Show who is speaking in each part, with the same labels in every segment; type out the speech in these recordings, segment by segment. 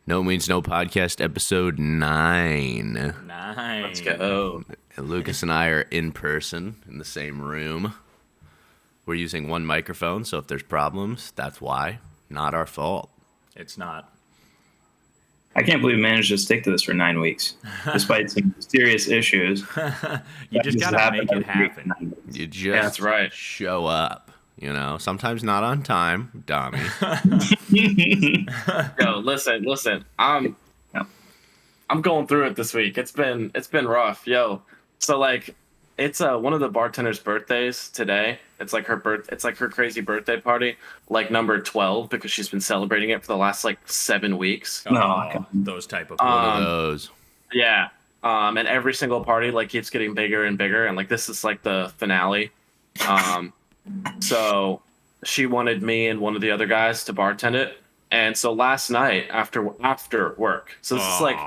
Speaker 1: No Means No Podcast, episode 9.
Speaker 2: Let's go.
Speaker 1: Lucas and I are in person in the same room. We're using one microphone, so if there's problems, that's why. Not our fault.
Speaker 2: It's not.
Speaker 3: I can't believe we managed to stick to this for 9 weeks, despite some serious issues.
Speaker 2: You just gotta make it happen.
Speaker 1: You just
Speaker 2: That's right.
Speaker 1: show up. You know, sometimes not on time, Dommy.
Speaker 4: Yo, listen. I'm going through it this week. It's been rough. Yo. So like it's one of the bartender's birthdays today. It's like her crazy birthday party, like number 12, because she's been celebrating it for the last like 7 weeks.
Speaker 2: Those type of
Speaker 1: One of those.
Speaker 4: Yeah. And every single party like keeps getting bigger and bigger, and like this is like the finale. So she wanted me and one of the other guys to bartend it. And so last night after work. So this is like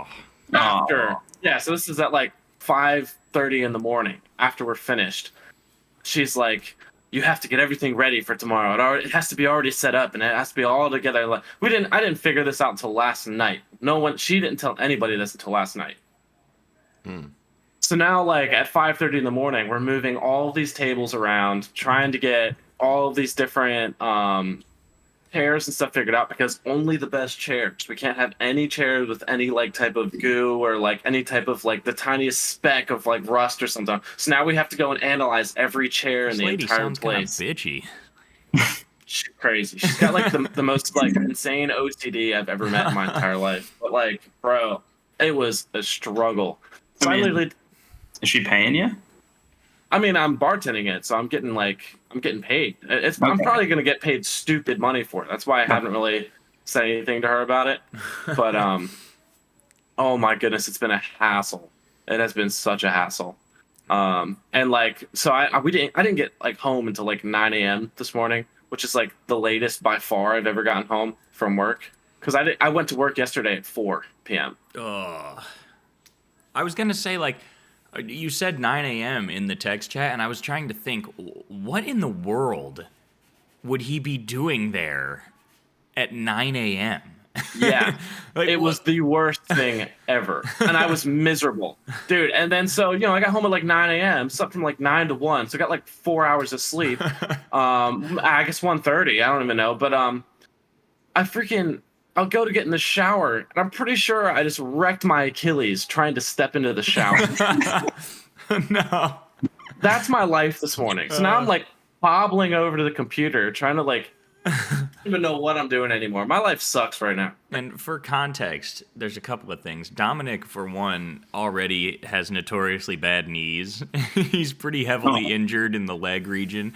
Speaker 4: after. Yeah, so this is at like 5:30 in the morning after we're finished. She's like, "You have to get everything ready for tomorrow. It has to be already set up, and it has to be all together." Like I didn't figure this out until last night. She didn't tell anybody this until last night. So now, like, at 5:30 in the morning, we're moving all these tables around, trying to get all of these different chairs and stuff figured out, because only the best chairs. We can't have any chairs with any, like, type of goo or, like, any type of, like, the tiniest speck of, like, rust or something. So now we have to go and analyze every chair in the entire place.
Speaker 2: Bitchy.
Speaker 4: She's crazy. She's got, like, the most, like, insane OCD I've ever met in my entire life. But, like, bro, it was a struggle. So I literally...
Speaker 3: Is she paying you?
Speaker 4: I mean, I'm bartending it, so I'm getting paid. I'm probably gonna get paid stupid money for it. That's why I haven't really said anything to her about it. But oh my goodness, it's been a hassle. It has been such a hassle. And like, so I didn't get like home until like 9 a.m. this morning, which is like the latest by far I've ever gotten home from work. Because I went to work yesterday at 4 p.m.
Speaker 2: I was gonna say, like, you said 9 a.m. in the text chat, and I was trying to think, what in the world would he be doing there at 9 a.m.?
Speaker 4: Yeah,
Speaker 2: like,
Speaker 4: it was the worst thing ever, and I was miserable, dude. And then so I got home at like 9 a.m. Slept from like 9 to 1, so I got like 4 hours of sleep. I guess 1:30. I don't even know, but I'll go to get in the shower, and I'm pretty sure I just wrecked my Achilles trying to step into the shower.
Speaker 2: No.
Speaker 4: That's my life this morning. So now I'm like hobbling over to the computer, trying to like, I don't even know what I'm doing anymore. My life sucks right now.
Speaker 2: And for context, there's a couple of things. Dominic, for one, already has notoriously bad knees. He's pretty heavily injured in the leg region.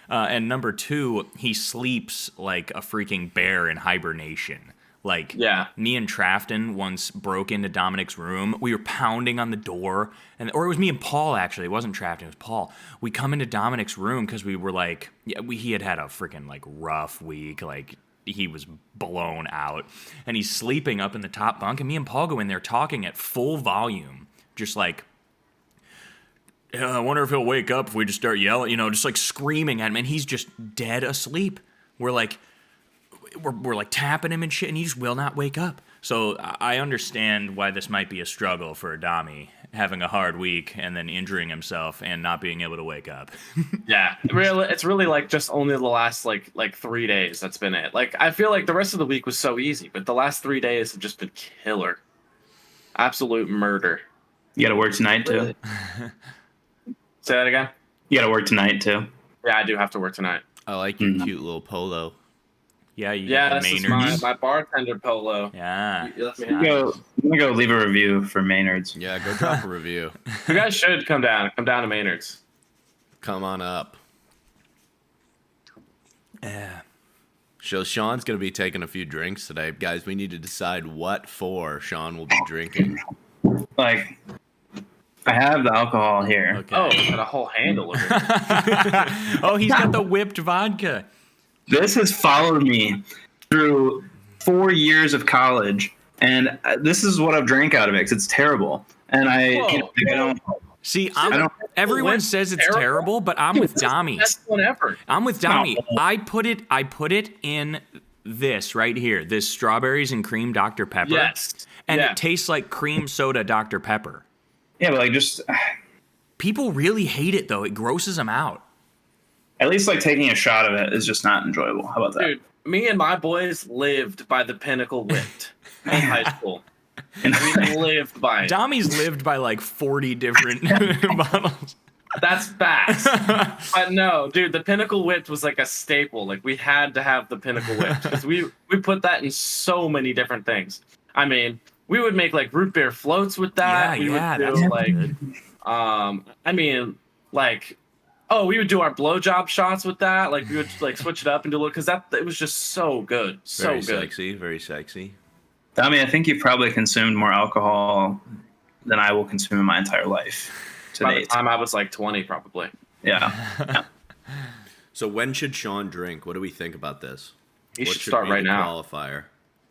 Speaker 2: And number two, he sleeps like a freaking bear in hibernation. Like,
Speaker 4: yeah.
Speaker 2: Me and Trafton once broke into Dominic's room. We were pounding on the door, or it was me and Paul, actually. It wasn't Trafton, it was Paul. We come into Dominic's room because we were like, he had a freaking, like, rough week. Like, he was blown out. And he's sleeping up in the top bunk, and me and Paul go in there talking at full volume, just like, I wonder if he'll wake up if we just start yelling, just like screaming at him, and he's just dead asleep. We're like tapping him and shit, and he just will not wake up. So I understand why this might be a struggle for Adami, having a hard week and then injuring himself and not being able to wake up.
Speaker 4: Yeah, it's really like just only the last like 3 days that's been it. Like I feel like the rest of the week was so easy, but the last 3 days have just been killer, absolute murder.
Speaker 3: You got to work tonight too.
Speaker 4: Say that again.
Speaker 3: You got to work tonight too.
Speaker 4: Yeah, I do have to work tonight.
Speaker 1: I like your cute little polo.
Speaker 2: Yeah,
Speaker 4: this is my bartender polo.
Speaker 2: Yeah.
Speaker 3: I'm gonna go leave a review for Maynard's.
Speaker 1: Yeah, go drop a review.
Speaker 4: You guys should come down to Maynard's.
Speaker 1: Come on up.
Speaker 2: Yeah.
Speaker 1: So Sean's going to be taking a few drinks today. Guys, we need to decide what for Sean will be drinking.
Speaker 3: Like, I have the alcohol here.
Speaker 2: Okay.
Speaker 4: Oh, got a whole handle of it.
Speaker 2: Oh, he's got the whipped vodka.
Speaker 3: This has followed me through 4 years of college, and this is what I've drank out of it, because it's terrible. And I don't...
Speaker 2: See, everyone says it's terrible, but I'm with Dami.
Speaker 4: Best one ever.
Speaker 2: I'm with Dami. I put it in this right here, this strawberries and cream Dr. Pepper.
Speaker 4: Yes.
Speaker 2: And
Speaker 4: Yeah.
Speaker 2: it tastes like cream soda Dr. Pepper.
Speaker 3: Yeah, but like just
Speaker 2: People really hate it though. It grosses them out.
Speaker 3: at least like taking a shot of it is just not enjoyable. How about that?
Speaker 4: Dude, me and my boys lived by the Pinnacle Wit in high school. We lived by it.
Speaker 2: Dommy's lived by like 40 different bottles.
Speaker 4: That's facts. But no, dude, the Pinnacle Wit was like a staple. Like we had to have the Pinnacle Wit because we put that in so many different things. I mean, we would make like root beer floats with that. We would do,
Speaker 2: that's
Speaker 4: like
Speaker 2: good.
Speaker 4: I mean, like, oh, we would do our blowjob shots with that. Like we would like switch it up and do a little because it was just so good, so
Speaker 1: Very
Speaker 4: good.
Speaker 1: sexy, very sexy.
Speaker 3: Tommy, I think you've probably consumed more alcohol than I will consume in my entire life to
Speaker 4: By the
Speaker 3: date.
Speaker 4: time I was like 20, probably.
Speaker 3: Yeah.
Speaker 1: So when should Sean drink? What do we think about this?
Speaker 4: He
Speaker 1: What
Speaker 4: should start
Speaker 1: be
Speaker 4: right
Speaker 1: the
Speaker 4: now.
Speaker 1: Qualifier.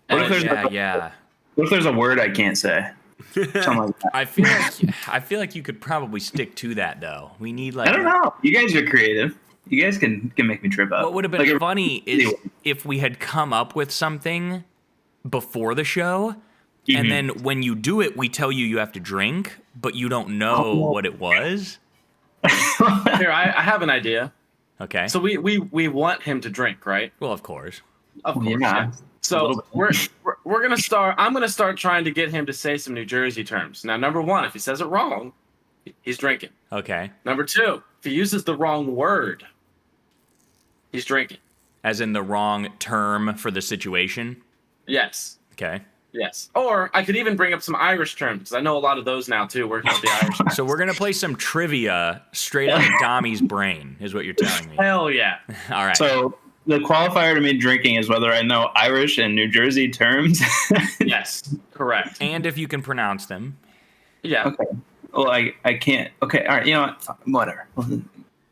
Speaker 3: What if there's
Speaker 2: Yeah.
Speaker 3: What if there's a word I can't say? Something like that.
Speaker 2: I feel like you could probably stick to that though. We need like
Speaker 3: I don't know. You guys are creative. You guys can make me trip up.
Speaker 2: What would have been
Speaker 3: Like,
Speaker 2: funny is if we had come up with something before the show, and then when you do it, we tell you have to drink, but you don't know what it was.
Speaker 4: Here, I have an idea.
Speaker 2: Okay.
Speaker 4: So we want him to drink, right?
Speaker 2: Well, of course.
Speaker 4: Of course.
Speaker 3: Yeah.
Speaker 4: Yeah.
Speaker 3: A
Speaker 4: So
Speaker 3: little
Speaker 4: we're gonna start. I'm gonna start trying to get him to say some New Jersey terms. Now, number one, if he says it wrong, he's drinking.
Speaker 2: Okay.
Speaker 4: Number two, if he uses the wrong word, he's drinking.
Speaker 2: As in the wrong term for the situation.
Speaker 4: Yes.
Speaker 2: Okay.
Speaker 4: Yes. Or I could even bring up some Irish terms because I know a lot of those now too. Working with the Irish.
Speaker 2: So we're gonna play some trivia straight out of Dommy's brain, is what you're telling me.
Speaker 4: Hell yeah.
Speaker 2: All right.
Speaker 3: So the qualifier to me drinking is whether I know Irish and New Jersey terms.
Speaker 4: Yes. Correct.
Speaker 2: And if you can pronounce them.
Speaker 4: Yeah.
Speaker 3: Okay. Well, I can't. Okay. All right. You know what? Whatever.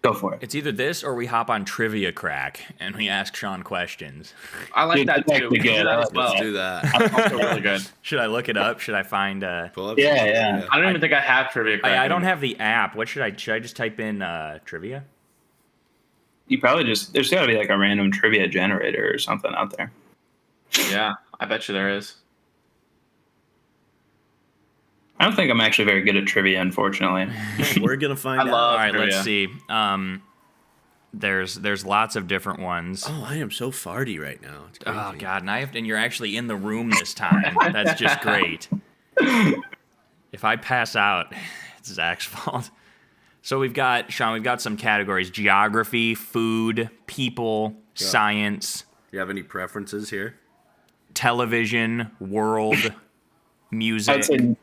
Speaker 3: Go for it.
Speaker 2: It's either this or we hop on Trivia Crack and we ask Sean questions.
Speaker 4: I like
Speaker 3: Dude,
Speaker 4: that
Speaker 3: that's
Speaker 4: too. We
Speaker 3: actually
Speaker 4: can do
Speaker 3: good.
Speaker 4: that
Speaker 3: I
Speaker 4: as
Speaker 3: like
Speaker 4: well.
Speaker 1: Let's do that.
Speaker 4: That's also really good.
Speaker 2: Should I look it up? Should I find
Speaker 1: Pull up
Speaker 3: Yeah,
Speaker 1: some-
Speaker 3: yeah.
Speaker 4: I don't even think I have trivia.
Speaker 2: I don't have the app. What should I just type in trivia?
Speaker 3: You probably there's got to be like a random trivia generator or something out there.
Speaker 4: Yeah, I bet you there is.
Speaker 3: I don't think I'm actually very good at trivia, unfortunately.
Speaker 1: We're gonna find
Speaker 4: I
Speaker 1: out.
Speaker 4: love-
Speaker 2: All right,
Speaker 4: trivia.
Speaker 2: let's see. There's lots of different ones.
Speaker 1: Oh, I am so farty right now. It's crazy.
Speaker 2: Oh God, and you're actually in the room this time. That's just great. If I pass out, it's Zach's fault. So we've got some categories: geography, food, people, science,
Speaker 1: You have any preferences here?
Speaker 2: television, world, music,
Speaker 3: I'd say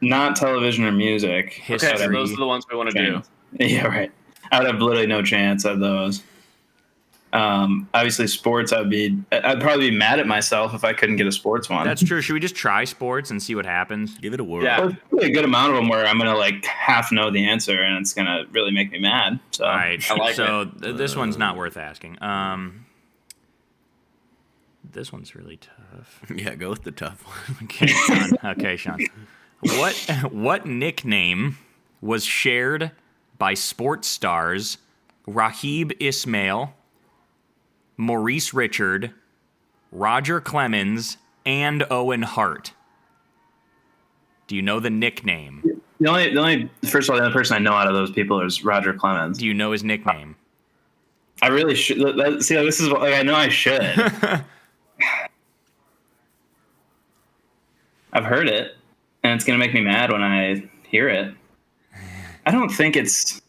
Speaker 3: not television or music.
Speaker 4: Okay,
Speaker 2: history.
Speaker 4: so those are the ones we want to do.
Speaker 3: Yeah, right. I would have literally no chance of those. Obviously, sports. I'd probably be mad at myself if I couldn't get a sports one.
Speaker 2: That's true. Should we just try sports and see what happens?
Speaker 1: Give it a whirl.
Speaker 4: Yeah.
Speaker 3: There's probably a good amount of them where I'm gonna like half know the answer, and it's gonna really make me mad. So
Speaker 2: All right.
Speaker 4: I like
Speaker 2: so this one's not worth asking. This one's really tough.
Speaker 1: Yeah, go with the tough one.
Speaker 2: Okay, Sean. Okay, Sean. What nickname was shared by sports stars Rahib Ismail, Maurice Richard, Roger Clemens, and Owen Hart? Do you know the nickname?
Speaker 3: the only first of all, the only person I know out of those people is Roger Clemens.
Speaker 2: Do you know his nickname?
Speaker 3: I really should see. This is like I know I should. I've heard it, and it's gonna make me mad when I hear it. I don't think it's.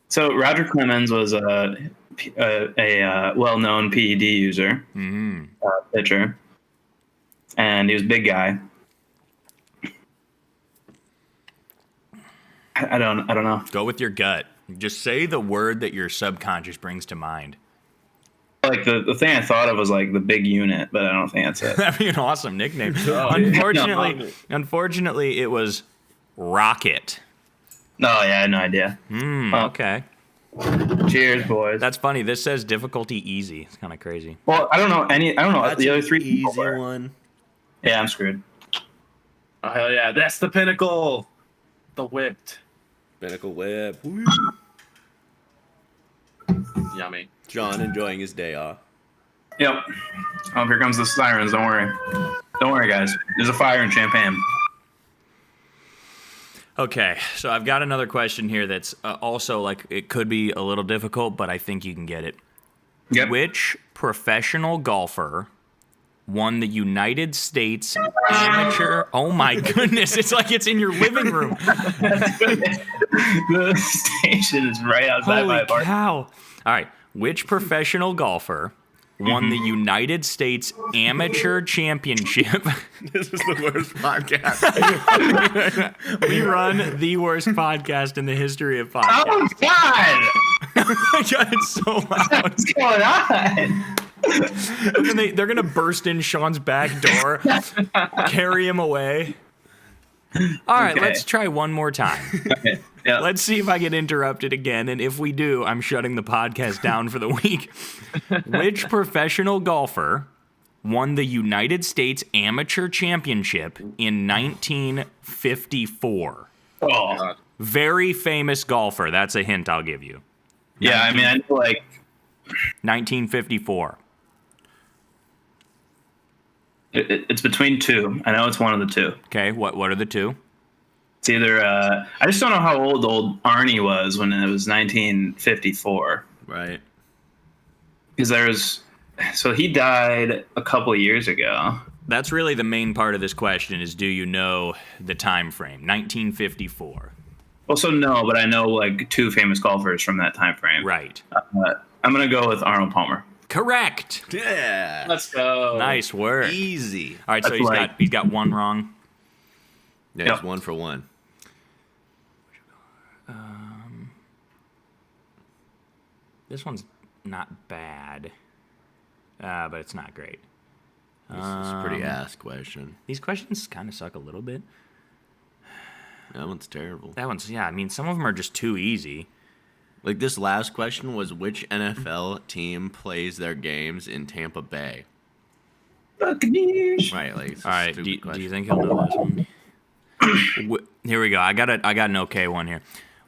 Speaker 3: So Roger Clemens was a well-known PED user, pitcher, and he was a big guy. I don't know.
Speaker 2: Go with your gut. Just say the word that your subconscious brings to mind.
Speaker 3: Like the thing I thought of was like the big unit, but I don't think that's it.
Speaker 2: That'd be an awesome nickname.
Speaker 3: Oh,
Speaker 2: Unfortunately, it was Rocket.
Speaker 3: No, yeah, I had no idea.
Speaker 2: Okay.
Speaker 3: Cheers, boys.
Speaker 2: That's funny. This says difficulty easy. It's kind of crazy.
Speaker 3: Well, I don't know
Speaker 1: That's
Speaker 3: the other
Speaker 1: an
Speaker 3: three
Speaker 1: easy
Speaker 3: people were.
Speaker 1: one.
Speaker 3: Yeah, I'm screwed.
Speaker 4: Oh hell yeah, that's the pinnacle. The whipped.
Speaker 1: Pinnacle whip. Woo.
Speaker 4: Yummy.
Speaker 1: John enjoying his day off.
Speaker 3: Yep. Oh, here comes the sirens. Don't worry. Don't worry, guys. There's a fire in Champagne.
Speaker 2: Okay, so I've got another question here that's also like it could be a little difficult, but I think you can get it.
Speaker 3: Yep.
Speaker 2: Which professional golfer won the United States Amateur? Oh my goodness, it's like it's in your living room.
Speaker 3: The station is right outside my
Speaker 2: Holy
Speaker 3: apartment.
Speaker 2: cow. All right, which professional golfer won the United States Amateur Championship?
Speaker 1: This is the worst podcast.
Speaker 2: We run the worst podcast in the history of podcasts.
Speaker 3: Oh, God!
Speaker 2: God, it's so loud.
Speaker 3: What's going on?
Speaker 2: And they're going to burst in Sean's back door, carry him away. All right,
Speaker 3: Okay.
Speaker 2: let's try one more time.
Speaker 3: Okay. Yeah.
Speaker 2: Let's see if I get interrupted again. And if we do, I'm shutting the podcast down for the week. Which professional golfer won the United States Amateur Championship in 1954?
Speaker 3: Oh.
Speaker 2: Very famous golfer. That's a hint I'll give you.
Speaker 3: Yeah, I mean, I know, like,
Speaker 2: 1954.
Speaker 3: it's between two. I know it's one of the two.
Speaker 2: Okay, what are the two?
Speaker 3: It's either, I just don't know how old Arnie was when it was 1954.
Speaker 1: Right.
Speaker 3: Because so he died a couple years ago.
Speaker 2: That's really the main part of this question is do you know the time frame? 1954.
Speaker 3: Also, no, but I know, like, two famous golfers from that time frame.
Speaker 2: Right.
Speaker 3: I'm going to go with Arnold Palmer.
Speaker 2: Correct.
Speaker 1: Yeah.
Speaker 4: Let's go.
Speaker 2: Nice work.
Speaker 1: Easy.
Speaker 2: All right, so
Speaker 3: That's
Speaker 2: he's got one wrong.
Speaker 1: Yeah,
Speaker 3: Yep.
Speaker 1: it's 1 for 1.
Speaker 2: This one's not bad, but it's not great.
Speaker 1: This is a pretty ass question.
Speaker 2: These questions kind of suck a little bit.
Speaker 1: That one's terrible.
Speaker 2: That one's, yeah, I mean, some of them are just too easy.
Speaker 1: Like, this last question was which NFL team plays their games in Tampa Bay?
Speaker 3: Buccaneers.
Speaker 1: Right, like, it's a
Speaker 2: All right,
Speaker 1: stupid
Speaker 2: do you
Speaker 1: question.
Speaker 2: think he'll know this one? Here we go. I got an okay one here.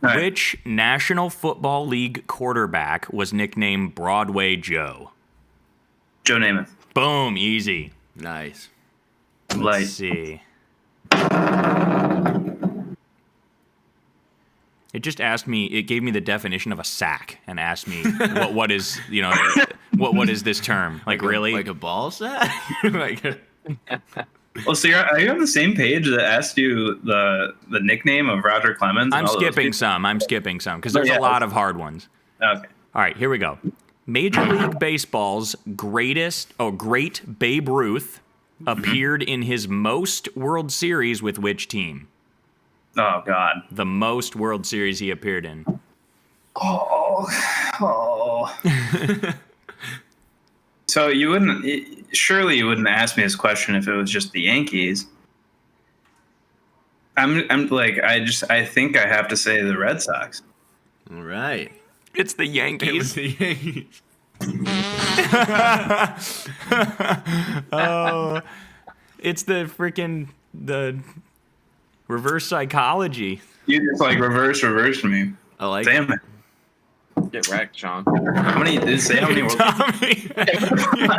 Speaker 3: All right.
Speaker 2: Which National Football League quarterback was nicknamed Broadway Joe?
Speaker 3: Joe Namath.
Speaker 2: Boom, easy.
Speaker 1: Nice.
Speaker 2: Let's
Speaker 3: Light.
Speaker 2: see. It just asked me. It gave me the definition of a sack and asked me what is what is this term? Like really?
Speaker 1: Like a ball sack? Like
Speaker 3: Well, so are you on the same page that asked you the nickname of Roger Clemens? and
Speaker 2: I'm
Speaker 3: all those
Speaker 2: skipping
Speaker 3: people?
Speaker 2: some. I'm skipping some because there's
Speaker 3: Yeah,
Speaker 2: a lot of hard ones.
Speaker 3: Okay.
Speaker 2: All right, here we go. Major League Baseball's great Babe Ruth appeared in his most World Series with which team?
Speaker 3: Oh, God.
Speaker 2: The most World Series he appeared in.
Speaker 3: Oh. So surely you wouldn't ask me this question if it was just the Yankees. I'm like, I think I have to say the Red Sox.
Speaker 1: all right.
Speaker 2: It's the
Speaker 1: It was
Speaker 2: Yankees.
Speaker 1: the Yankees.
Speaker 2: Oh, it's the reverse psychology.
Speaker 3: You just like reverse me.
Speaker 1: I like
Speaker 3: Damn it.
Speaker 4: Get wrecked, Sean.
Speaker 3: How many did it say how many World
Speaker 2: Tommy,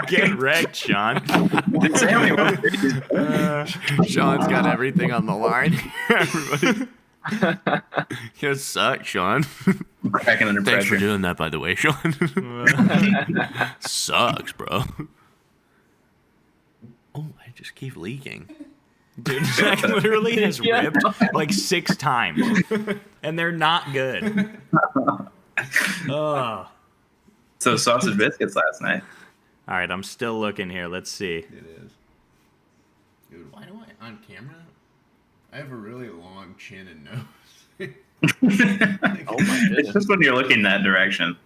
Speaker 2: get wrecked, Sean.
Speaker 3: did it say how many World Series?
Speaker 1: Sean's got everything on the line. Everybody. You suck, Sean.
Speaker 3: Cracking under
Speaker 1: Thanks for
Speaker 3: pressure.
Speaker 1: doing that, by the way, Sean. Sucks, bro. Oh, I just keep leaking.
Speaker 2: Dude, Zach literally has ripped like 6 times, and they're not good. Oh.
Speaker 3: So sausage biscuits last night.
Speaker 2: All right, I'm still looking here. Let's see.
Speaker 1: It is. Dude, why do I, on camera, I have a really long chin and nose.
Speaker 4: Oh my
Speaker 3: It's
Speaker 4: goodness.
Speaker 3: just when you're looking that direction.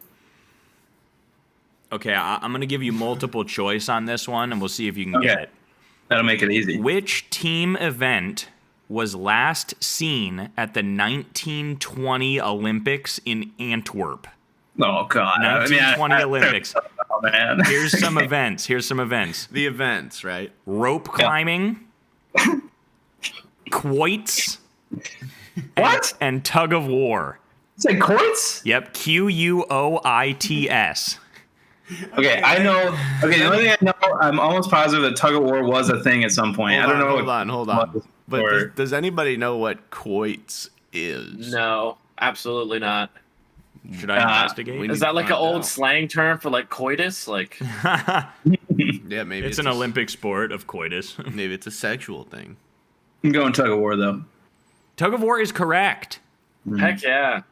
Speaker 2: Okay, I'm going to give you multiple choice on this one, and we'll see if you can get
Speaker 3: Okay.
Speaker 2: it.
Speaker 3: That'll make it easy.
Speaker 2: Which team event was last seen at the 1920 Olympics in Antwerp?
Speaker 3: Oh, God.
Speaker 2: 1920 Olympics.
Speaker 3: Oh, man.
Speaker 2: Here's some events.
Speaker 1: The events, right?
Speaker 2: Rope climbing, quoits,
Speaker 3: What?
Speaker 2: and tug of war.
Speaker 3: Say quoits?
Speaker 2: Yep, Quoits.
Speaker 3: Okay, I know. Okay, the only thing I know, I'm almost positive that tug of war was a thing at some point. I don't know.
Speaker 1: Hold on. But
Speaker 3: Or-
Speaker 1: does anybody know what quoits is?
Speaker 4: No, absolutely not.
Speaker 2: Should I investigate?
Speaker 1: we-
Speaker 4: Is that like an
Speaker 1: find
Speaker 4: old
Speaker 1: out.
Speaker 4: slang term for like coitus? Like,
Speaker 1: Yeah, maybe
Speaker 2: It's an Olympic sport of coitus.
Speaker 1: Maybe it's a sexual thing.
Speaker 3: I'm going tug of war though.
Speaker 2: Tug of war is correct.
Speaker 4: heck yeah.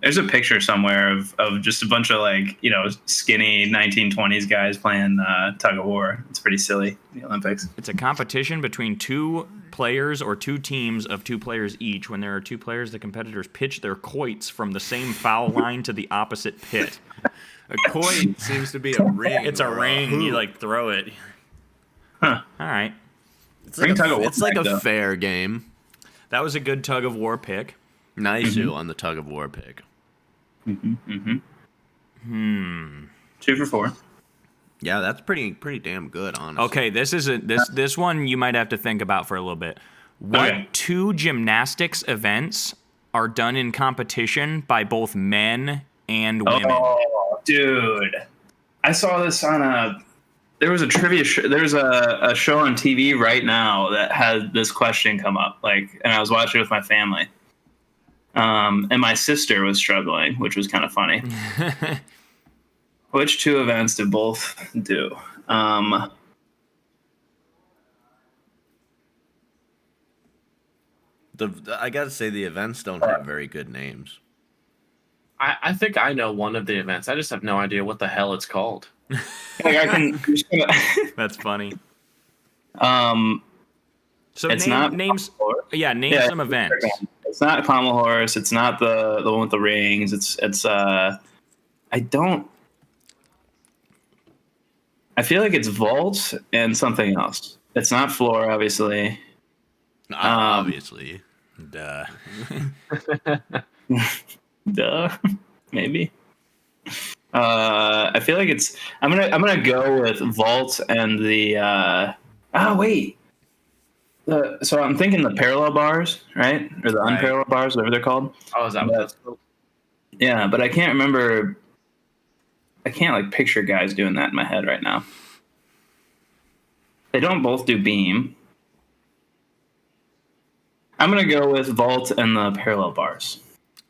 Speaker 3: There's a picture somewhere of just a bunch of like, skinny 1920s guys playing tug of war. It's pretty silly, the Olympics.
Speaker 2: It's a competition between two players or two teams of two players each. When there are two players, the competitors pitch their quoits from the same foul line to the opposite pit.
Speaker 1: A quoit seems to be a ring.
Speaker 2: It's a
Speaker 1: or
Speaker 2: ring, and you
Speaker 1: hoop.
Speaker 2: like throw it.
Speaker 3: Huh.
Speaker 2: All right.
Speaker 1: It's like,
Speaker 3: tug of war
Speaker 1: it's like
Speaker 3: back,
Speaker 1: a
Speaker 3: though.
Speaker 1: fair game.
Speaker 2: That was a good tug of war pick.
Speaker 1: Nice on the tug of war pick.
Speaker 3: 2 for 4.
Speaker 1: Yeah, that's pretty damn good, honestly.
Speaker 2: Okay, this one you might have to think about for a little bit. What
Speaker 3: Okay.
Speaker 2: two gymnastics events are done in competition by both men and women?
Speaker 3: Oh, dude. I saw this on there was a trivia there's a show on TV right now that had this question come up, and I was watching it with my family. And my sister was struggling, which was kind of funny. Which two events did both do?
Speaker 1: I gotta say, the events don't have very good names.
Speaker 4: I think I know one of the events. I just have no idea what the hell it's called.
Speaker 3: I can.
Speaker 2: That's funny.
Speaker 3: um,
Speaker 2: So
Speaker 3: it's
Speaker 2: name,
Speaker 3: not
Speaker 2: names.
Speaker 3: Pommel Horse.
Speaker 2: Yeah, name
Speaker 3: Yeah,
Speaker 2: some events.
Speaker 3: It's not Pommel Horse. It's not the one with the rings. It's I don't. I feel like it's vault and something else. It's not floor, obviously.
Speaker 1: Obviously.
Speaker 2: Duh.
Speaker 3: Duh, maybe. I feel like it's. I'm gonna go with vault and the. Oh wait. So I'm thinking the parallel bars, right, or the
Speaker 2: Right.
Speaker 3: unparalleled bars, whatever they're called.
Speaker 4: Oh, is that what that's called?
Speaker 3: Yeah, but I can't remember. I can't picture guys doing that in my head right now. They don't both do beam. I'm gonna go with vault and the parallel bars.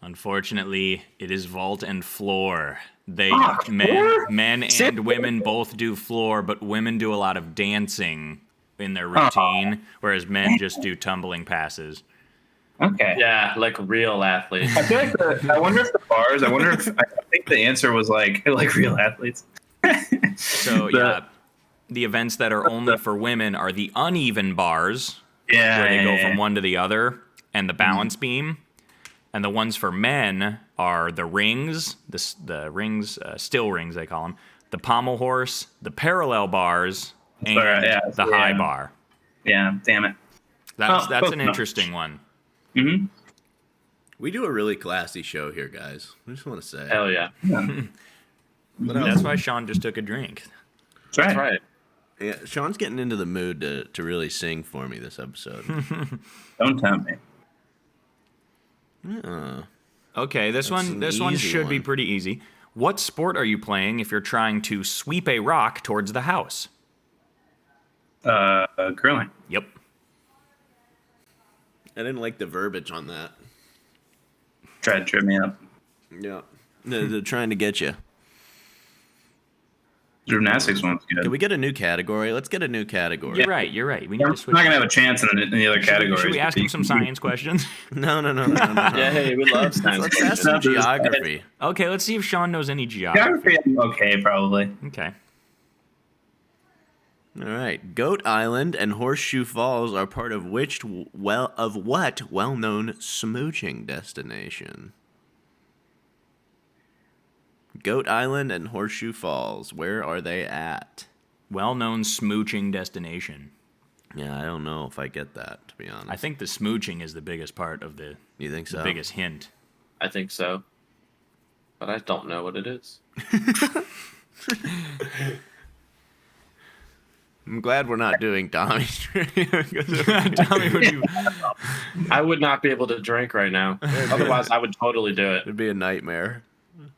Speaker 2: Unfortunately, it is vault and floor. They
Speaker 3: Fuck, floor?
Speaker 2: men and
Speaker 3: Sit-
Speaker 2: women both do floor, but women do a lot of dancing in their routine, whereas men just do tumbling passes.
Speaker 3: Okay.
Speaker 4: Yeah, like real athletes.
Speaker 3: I feel like I wonder if the bars. I wonder if I think the answer was like real athletes.
Speaker 2: So yeah, the events that are only for women are the uneven bars,
Speaker 3: Yeah,
Speaker 2: where they go
Speaker 3: yeah,
Speaker 2: from one to the other, and the balance beam. And the ones for men are the rings, the rings, still rings they call them, the pommel horse, the parallel bars, and
Speaker 3: right, yeah,
Speaker 2: the
Speaker 3: yeah.
Speaker 2: high bar.
Speaker 3: Yeah, damn it.
Speaker 2: That's
Speaker 3: Oh,
Speaker 2: an
Speaker 3: close enough.
Speaker 2: interesting one.
Speaker 3: Mm-hmm.
Speaker 1: We do a really classy show here, guys. I just want to say.
Speaker 4: Hell yeah.
Speaker 2: That's why Sean just took a drink.
Speaker 3: That's right.
Speaker 4: That's right.
Speaker 1: Yeah, Sean's getting into the mood to really sing for me this episode.
Speaker 3: Don't tempt me.
Speaker 2: Okay, this
Speaker 1: an
Speaker 2: one
Speaker 1: easy
Speaker 2: should be
Speaker 1: one.
Speaker 2: pretty easy. What sport are you playing if you're trying to sweep a rock towards the house?
Speaker 3: Curling.
Speaker 2: Yep.
Speaker 1: I didn't like the verbiage on that.
Speaker 3: Tried to trip me up.
Speaker 1: Yeah. They're trying to get you.
Speaker 3: Gymnastics one's good.
Speaker 1: Can we get a new category? Let's get a new category.
Speaker 2: You're right. We need
Speaker 3: I'm
Speaker 2: to
Speaker 3: not
Speaker 2: switch.
Speaker 3: gonna have a chance in the other categories.
Speaker 2: Should we ask him some science questions?
Speaker 1: No.
Speaker 4: Yeah, hey, we love science.
Speaker 1: Let's ask some geography.
Speaker 2: Okay, let's see if Sean knows any geography.
Speaker 3: Geography, I'm okay, probably.
Speaker 2: Okay.
Speaker 1: All right. Goat Island and Horseshoe Falls are part of what well-known smooching destination? Goat Island and Horseshoe Falls. Where are they at?
Speaker 2: Well-known smooching destination.
Speaker 1: Yeah, I don't know if I get that, to be honest.
Speaker 2: I think the smooching is the biggest part of the
Speaker 1: You think so?
Speaker 2: biggest hint.
Speaker 4: I think so. But I don't know what it is.
Speaker 1: I'm glad we're not doing Tommy's trivia.
Speaker 2: Tommy, would you?
Speaker 4: I would not be able to drink right now. Otherwise, I would totally do it.
Speaker 1: It'd be a nightmare.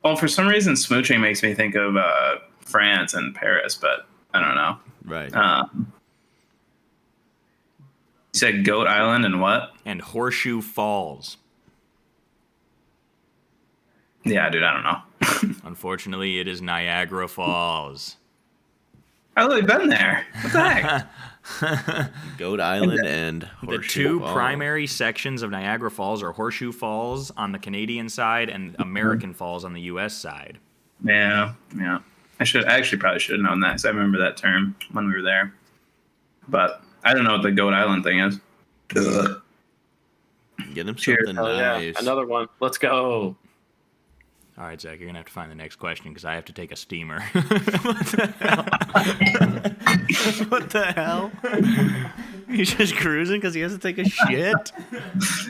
Speaker 3: Well, for some reason, smooching makes me think of France and Paris, but I don't know.
Speaker 1: Right.
Speaker 3: You said Goat Island and what?
Speaker 2: And Horseshoe Falls.
Speaker 3: Yeah, dude, I don't know.
Speaker 2: Unfortunately, it is Niagara Falls.
Speaker 3: I've only been there. What the heck?
Speaker 1: Goat Island and
Speaker 2: The
Speaker 1: Horseshoe
Speaker 2: two
Speaker 1: Falls.
Speaker 2: primary sections of Niagara Falls are Horseshoe Falls on the Canadian side and American Falls on the U.S. side.
Speaker 3: Yeah. I actually probably should have known that because I remember that term when we were there. But I don't know what the Goat Island thing is. Ugh.
Speaker 1: Get him
Speaker 3: Cheers.
Speaker 1: something
Speaker 4: Oh,
Speaker 1: nice.
Speaker 4: yeah. Another one. Let's go.
Speaker 2: All right, Zach, you're going to have to find the next question because I have to take a steamer. What the hell?
Speaker 1: He's just cruising because he has to take a shit.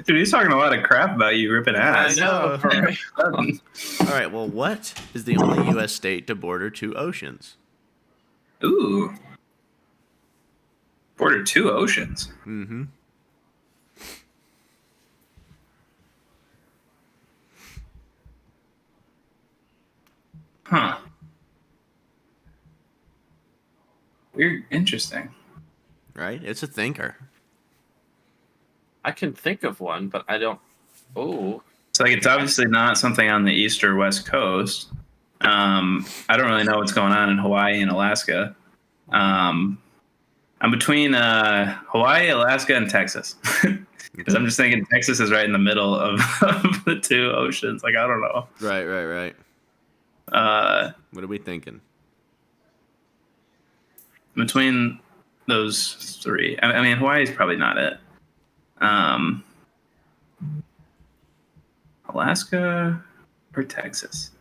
Speaker 3: Dude, he's talking a lot of crap about you ripping ass.
Speaker 4: I know.
Speaker 1: All right, well, what is the only U.S. state to border two oceans?
Speaker 3: Ooh. Border two oceans.
Speaker 1: Mm-hmm.
Speaker 3: Huh. Weird. Interesting.
Speaker 1: Right? It's a thinker.
Speaker 4: I can think of one, but I don't. Oh.
Speaker 3: So like it's obviously not something on the east or west coast. I don't really know what's going on in Hawaii and Alaska. I'm between Hawaii, Alaska, and Texas. Because I'm just thinking Texas is right in the middle of, of the two oceans. Like, I don't know.
Speaker 1: Right. What are we thinking?
Speaker 3: Between those three. I mean, Hawaii's probably not it. Alaska or Texas?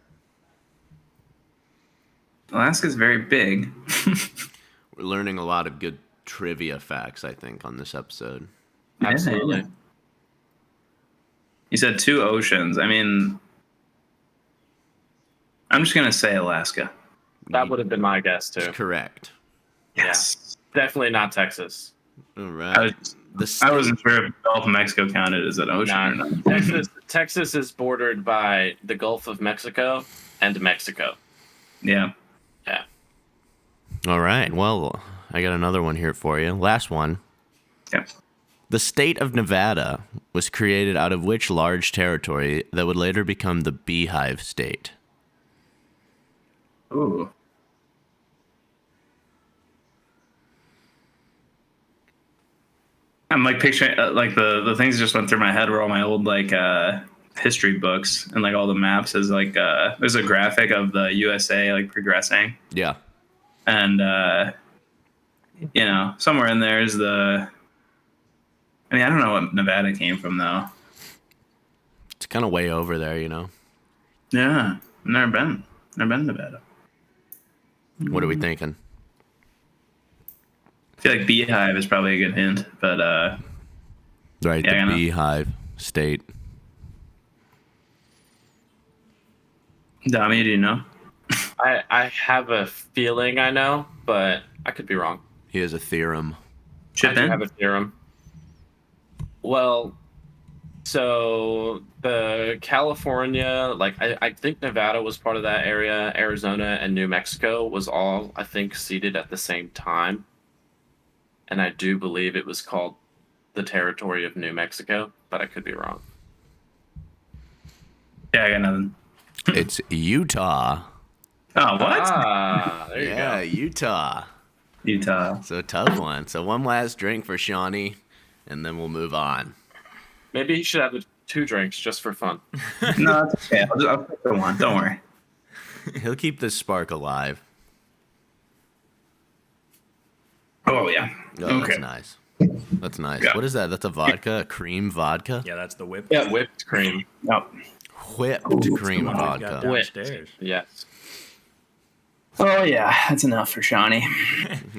Speaker 3: Alaska's very big.
Speaker 1: We're learning a lot of good trivia facts, I think, on this episode.
Speaker 4: Absolutely.
Speaker 3: Yeah. You said two oceans. I mean, I'm just going to say Alaska.
Speaker 4: That would have been my guess, too.
Speaker 1: Correct.
Speaker 3: Yes.
Speaker 4: Definitely not Texas.
Speaker 1: All right.
Speaker 3: I wasn't sure if Gulf of Mexico counted as an ocean or not.
Speaker 4: Texas is bordered by the Gulf of Mexico and Mexico.
Speaker 3: Yeah.
Speaker 4: Yeah.
Speaker 1: All right. Well, I got another one here for you. Last one.
Speaker 3: Yeah.
Speaker 1: The state of Nevada was created out of which large territory that would later become the Beehive State?
Speaker 3: Ooh. I'm like picturing like the things that just went through my head were all my old like history books and like all the maps as like there's a graphic of the USA like progressing
Speaker 1: Yeah.
Speaker 3: and you know somewhere in there is the I mean I don't know what Nevada came from though.
Speaker 1: It's kind of way over there, you know.
Speaker 3: Yeah, never been to Nevada.
Speaker 1: What are we thinking?
Speaker 3: I feel like Beehive is probably a good hint, but
Speaker 1: Right,
Speaker 3: Yeah, I
Speaker 1: the
Speaker 3: know.
Speaker 1: Beehive State.
Speaker 3: Dami, do you know?
Speaker 4: I have a feeling I know, but I could be wrong.
Speaker 1: He has a theorem.
Speaker 3: Chip
Speaker 4: I do
Speaker 3: in?
Speaker 4: have a theorem. Well, so the California, like I think Nevada was part of that area. Arizona and New Mexico was all, I think, seated at the same time. And I do believe it was called the territory of New Mexico, but I could be wrong.
Speaker 3: Yeah, I got nothing.
Speaker 1: It's Utah.
Speaker 3: Oh, what?
Speaker 4: Ah, there you
Speaker 1: Yeah,
Speaker 4: go.
Speaker 1: Utah.
Speaker 3: Utah.
Speaker 1: So a tough one. So one last drink for Shawnee, and then we'll move on.
Speaker 4: Maybe he should have the 2 drinks just for fun.
Speaker 3: No, it's okay. I'll pick the one. Don't worry.
Speaker 1: He'll keep this spark alive.
Speaker 3: Oh, yeah.
Speaker 1: Oh,
Speaker 3: Okay.
Speaker 1: that's nice. That's nice.
Speaker 3: Yeah.
Speaker 1: What is that? That's a vodka? A cream vodka?
Speaker 2: Yeah, that's the whip.
Speaker 3: Yeah.
Speaker 4: Whipped cream.
Speaker 3: No.
Speaker 1: Whipped cream
Speaker 2: One I've got
Speaker 1: vodka.
Speaker 2: downstairs.
Speaker 4: Yes.
Speaker 3: Oh, yeah. That's enough for Shawnee.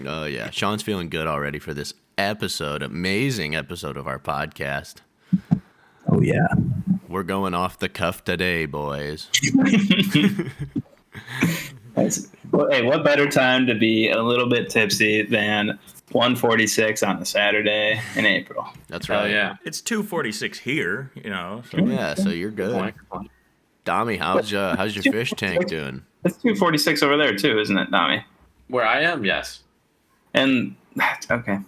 Speaker 1: Oh, yeah. Sean's feeling good already for this episode. Amazing episode of our podcast.
Speaker 3: Oh, yeah.
Speaker 1: We're going off the cuff today, boys.
Speaker 3: Hey, what better time to be a little bit tipsy than 1:46 on a Saturday in April?
Speaker 1: That's
Speaker 4: Hell
Speaker 1: right.
Speaker 4: yeah.
Speaker 2: It's 2:46 here, you know. So
Speaker 1: Yeah, so you're good.
Speaker 4: Good point.
Speaker 1: Dami, how's your fish tank doing?
Speaker 3: It's 2:46 over there too, isn't it, Nami?
Speaker 4: Where I am, yes.
Speaker 3: And okay.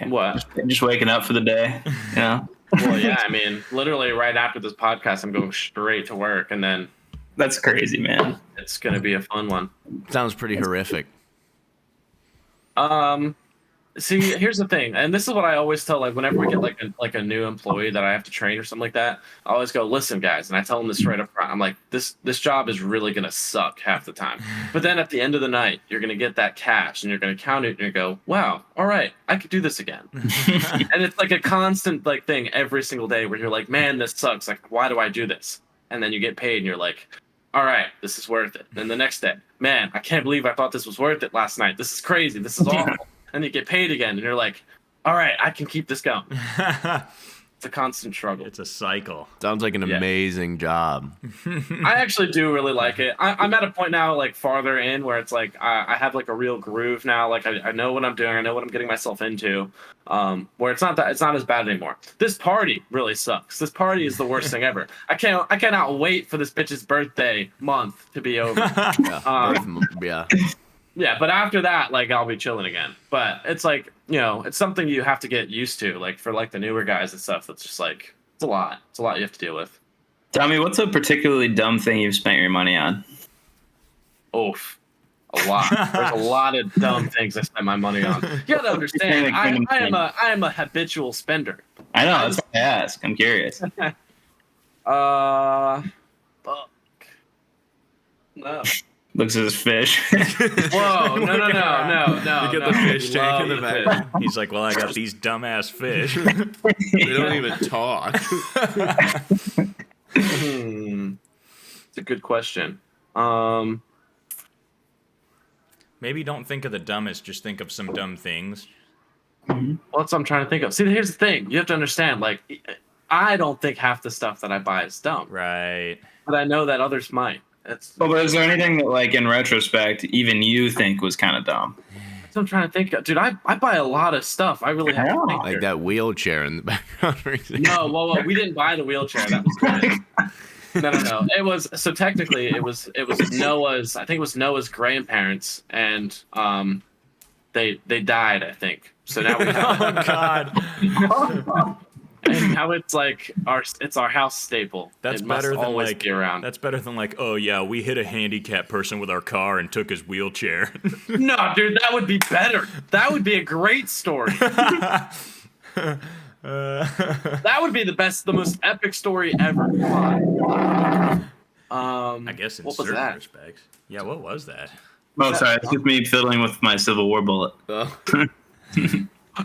Speaker 4: What?
Speaker 3: Just waking up for the day, you know?
Speaker 4: Well, yeah, I mean, literally right after this podcast, I'm going straight to work, and then
Speaker 3: That's crazy, man.
Speaker 4: it's going to be a fun one.
Speaker 1: Sounds pretty horrific.
Speaker 4: See, here's the thing, and this is what I always tell, like, whenever we get like a new employee that I have to train or something like that, I always go, listen, guys, and I tell them this straight up front. I'm like, this job is really gonna suck half the time, but then at the end of the night, you're gonna get that cash, and you're gonna count it, and you go, wow, all right, I could do this again. And it's like a constant like thing every single day where you're like, man, this sucks. Like, why do I do this? And then you get paid, and you're like, all right, this is worth it. Then the next day, man, I can't believe I thought this was worth it last night. This is crazy. This is awful. And you get paid again, and you're like, all right, I can keep this going. It's a constant struggle.
Speaker 2: It's a cycle.
Speaker 1: Sounds like an amazing job.
Speaker 4: I actually do really like it. I'm at a point now, like farther in, where it's like I have like a real groove now. Like I know what I'm doing. I know what I'm getting myself into. Where it's not as bad anymore. This party really sucks. This party is the worst thing ever. I cannot wait for this bitch's birthday month to be over.
Speaker 1: Yeah.
Speaker 4: Yeah, but after that, like, I'll be chilling again. But it's like, you know, it's something you have to get used to. Like, for like the newer guys and stuff, it's just like, it's a lot. It's a lot you have to deal with.
Speaker 3: Tommy, what's a particularly dumb thing you've spent your money on?
Speaker 4: Oof. A lot. There's a lot of dumb things I spend my money on. You gotta understand, I am a habitual spender.
Speaker 3: I know, that's why I ask. I'm curious.
Speaker 4: Fuck. No.
Speaker 3: Looks at his fish.
Speaker 4: Whoa, no.
Speaker 2: You get the fish tank in the
Speaker 4: Love
Speaker 2: back. He's like, well, I got these dumbass fish.
Speaker 1: They don't even talk.
Speaker 4: It's a good question.
Speaker 2: Maybe don't think of the dumbest, just think of some dumb things.
Speaker 4: Well, that's what I'm trying to think of. See, here's the thing. You have to understand, like, I don't think half the stuff that I buy is dumb.
Speaker 2: Right.
Speaker 4: But I know that others might. That's
Speaker 3: Well, but is there anything that, like, in retrospect, even you think was kind of dumb?
Speaker 4: what I'm trying to think of. Dude, I buy a lot of stuff. I really have to think
Speaker 1: Like
Speaker 4: here.
Speaker 1: that wheelchair in the background.
Speaker 4: No, well, we didn't buy the wheelchair. That was good. No. It was, so technically it was Noah's, I think it was Noah's grandparents, and they died, I think. So now we have
Speaker 2: Oh, God.
Speaker 4: and now it's like our house staple.
Speaker 2: That's
Speaker 4: it must
Speaker 2: better than
Speaker 4: always
Speaker 2: like,
Speaker 4: be around.
Speaker 2: that's better than like, oh, yeah, we hit a handicapped person with our car and took his wheelchair.
Speaker 4: No, dude, that would be better. That would be a great story. That would be the most epic story ever.
Speaker 2: I guess in
Speaker 4: what was
Speaker 2: certain
Speaker 4: that?
Speaker 2: respects. Yeah, what was that?
Speaker 3: Oh, sorry. It's just me fiddling with my Civil War bullet.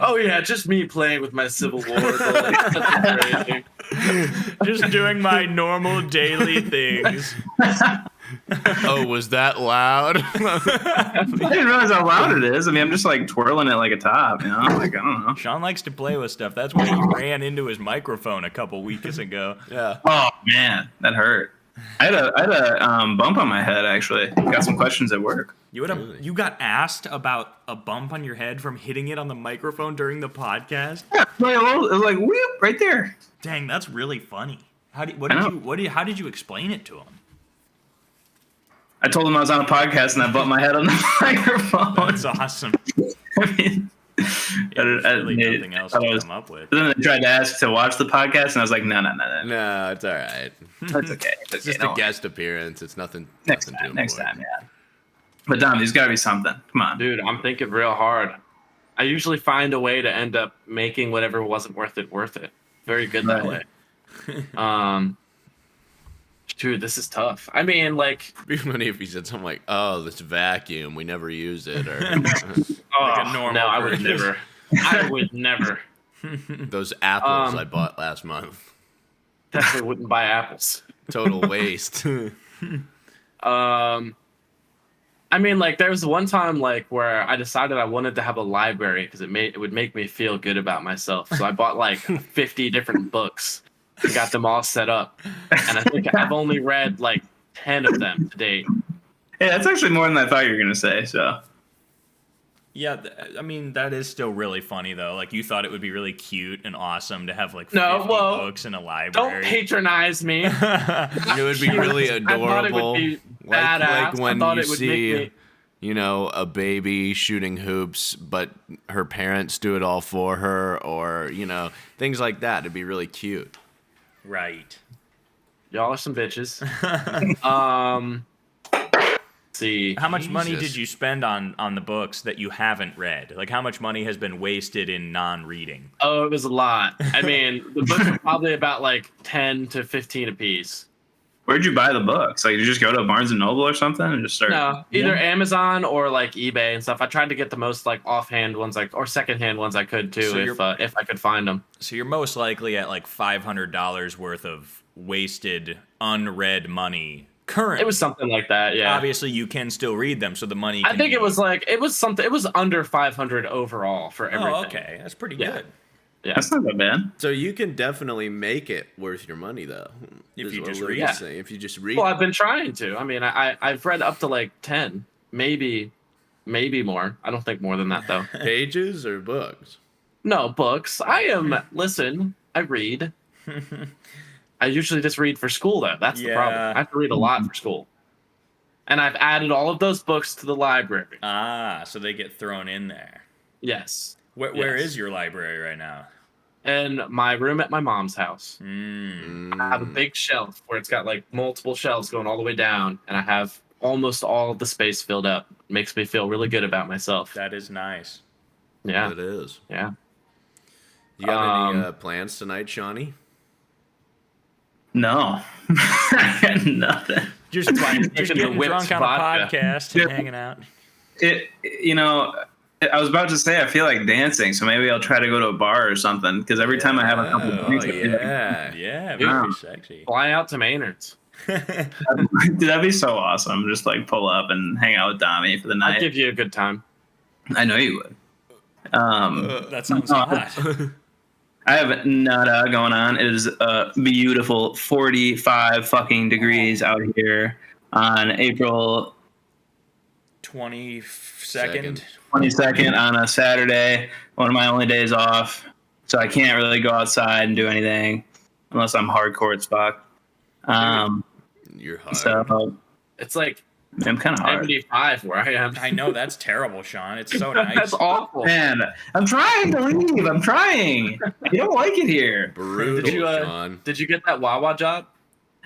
Speaker 4: Oh yeah, just me playing with my Civil War. That's crazy.
Speaker 2: Just doing my normal daily things.
Speaker 1: Oh, was that loud?
Speaker 3: I didn't realize how loud it is. I mean, I'm just, like, twirling it like a top, you know? Like, I don't know.
Speaker 2: Sean likes to play with stuff. That's why he ran into his microphone a couple weeks ago.
Speaker 1: Yeah.
Speaker 3: Oh, man. That hurt. I had a bump on my head, actually. Got some questions at work.
Speaker 2: You got asked about a bump on your head from hitting it on the microphone during the podcast?
Speaker 3: Yeah, it was like, whoop, right there.
Speaker 2: Dang, that's really funny. How did you explain it to him?
Speaker 3: I told him I was on a podcast and I bumped my head on the microphone.
Speaker 2: That's awesome.
Speaker 3: I mean,
Speaker 2: There's really nothing else to come up with.
Speaker 3: Then they tried to ask to watch the podcast, and I was like, no.
Speaker 1: No, it's all right.
Speaker 3: That's okay.
Speaker 1: It's just a guest appearance. It's nothing.
Speaker 3: Next
Speaker 1: nothing too
Speaker 3: time,
Speaker 1: important.
Speaker 3: yeah. But Dom, there's got to be something. Come on.
Speaker 4: Dude, I'm thinking real hard. I usually find a way to end up making whatever wasn't worth it. Very good that way. Dude, this is tough. I mean, like,
Speaker 1: It'd be funny if he said something like, "Oh, this vacuum, we never use it," or
Speaker 2: Like a normal
Speaker 4: no, I would
Speaker 2: person.
Speaker 4: never. I would never.
Speaker 1: those apples I bought last month.
Speaker 4: Definitely wouldn't buy apples.
Speaker 1: Total waste.
Speaker 4: I mean, like, there was one time, like, where I decided I wanted to have a library because it would make me feel good about myself. So I bought like 50 different books and got them all set up. And I think I've only read like 10 of them to date.
Speaker 3: Hey, that's actually more than I thought you were going to say, so.
Speaker 2: Yeah, I mean, that is still really funny, though. Like, you thought it would be really cute and awesome to have, like, 50 books in a library.
Speaker 4: Don't patronize me.
Speaker 1: It would be really
Speaker 4: I thought it would
Speaker 1: adorable.
Speaker 4: be
Speaker 2: Badass.
Speaker 1: Like when
Speaker 4: I thought
Speaker 1: you
Speaker 4: it would
Speaker 1: see,
Speaker 4: make me.
Speaker 1: you know, a baby shooting hoops, but her parents do it all for her, or, you know, things like that. It'd be really cute.
Speaker 2: Right.
Speaker 4: Y'all are some bitches. Let's see.
Speaker 2: How much money
Speaker 1: Jesus.
Speaker 2: did you spend on the books that you haven't read? Like, how much money has been wasted in non-reading?
Speaker 4: Oh, it was a lot. I mean, the books are probably about like 10 to 15 a piece.
Speaker 3: Where'd you buy the books? Like, you just go to Barnes and Noble or something and just start?
Speaker 4: No, either Amazon or like eBay and stuff. I tried to get the most like offhand ones, like or secondhand ones I could too,
Speaker 2: So
Speaker 4: if I could find them.
Speaker 2: So you're most likely at like $500 worth of wasted, unread money currently.
Speaker 4: It was something like that. Yeah.
Speaker 2: Obviously, you can still read them, so the money.
Speaker 4: I think it was something. It was under 500 overall for everything.
Speaker 2: Oh, okay, that's pretty
Speaker 4: Yeah.
Speaker 2: good.
Speaker 4: Yeah.
Speaker 3: That's not that bad.
Speaker 1: So you can definitely make it worth your money, though.
Speaker 2: If
Speaker 1: is
Speaker 2: you
Speaker 1: what
Speaker 2: just
Speaker 1: Luke's
Speaker 2: read.
Speaker 1: saying. If you just read.
Speaker 4: Well, I've been trying to. I mean, I've read up to like 10, maybe more. I don't think more than that though.
Speaker 1: Pages or books?
Speaker 4: No books. Listen. I read. I usually just read for school though. That's the problem.
Speaker 2: Yeah.
Speaker 4: I have to read a lot for school. And I've added all of those books to the library.
Speaker 2: Ah, so they get thrown in there.
Speaker 4: Yes.
Speaker 2: Where
Speaker 4: Yes.
Speaker 2: is your library right now?
Speaker 4: In my room at my mom's house.
Speaker 2: Mm.
Speaker 4: I have a big shelf where it's got like multiple shelves going all the way down, and I have almost all of the space filled up. Makes me feel really good about myself.
Speaker 2: That is nice.
Speaker 4: Yeah.
Speaker 1: It is.
Speaker 4: Yeah.
Speaker 1: You got any
Speaker 4: Um,
Speaker 1: plans tonight, Shawnee?
Speaker 3: No. I got nothing.
Speaker 2: Just
Speaker 4: taking
Speaker 2: getting
Speaker 4: the whipped
Speaker 2: drunk on
Speaker 4: vodka.
Speaker 2: a podcast and hanging out.
Speaker 3: You know, I was about to say I feel like dancing, so maybe I'll try to go to a bar or something. Because every time I have a couple of
Speaker 1: Oh,
Speaker 3: drinks, I feel like-
Speaker 1: yeah.
Speaker 2: Yeah,
Speaker 3: Yeah.
Speaker 2: very sexy.
Speaker 4: Fly out to Maynard's.
Speaker 3: Dude, that'd be so awesome. Just like pull up and hang out with Dami for the
Speaker 4: I'd
Speaker 3: night.
Speaker 4: give you a good time.
Speaker 3: I know you would.
Speaker 2: That sounds
Speaker 3: no,
Speaker 2: hot.
Speaker 3: I have nada going on. It is a beautiful 45 fucking degrees out here on April
Speaker 2: 22nd.
Speaker 3: 22nd on a Saturday, one of my only days off. So I can't really go outside and do anything unless I'm hardcore as fuck.
Speaker 1: You're hard.
Speaker 3: So
Speaker 4: It's like
Speaker 3: I'm kind of hard.
Speaker 4: 75 where I am.
Speaker 2: I know, that's terrible, Sean. It's so nice.
Speaker 4: That's awful.
Speaker 3: Man, I'm trying to leave. I'm trying. You don't like it here.
Speaker 1: Brutal,
Speaker 4: Did you,
Speaker 1: Sean.
Speaker 4: Did you get that Wawa job?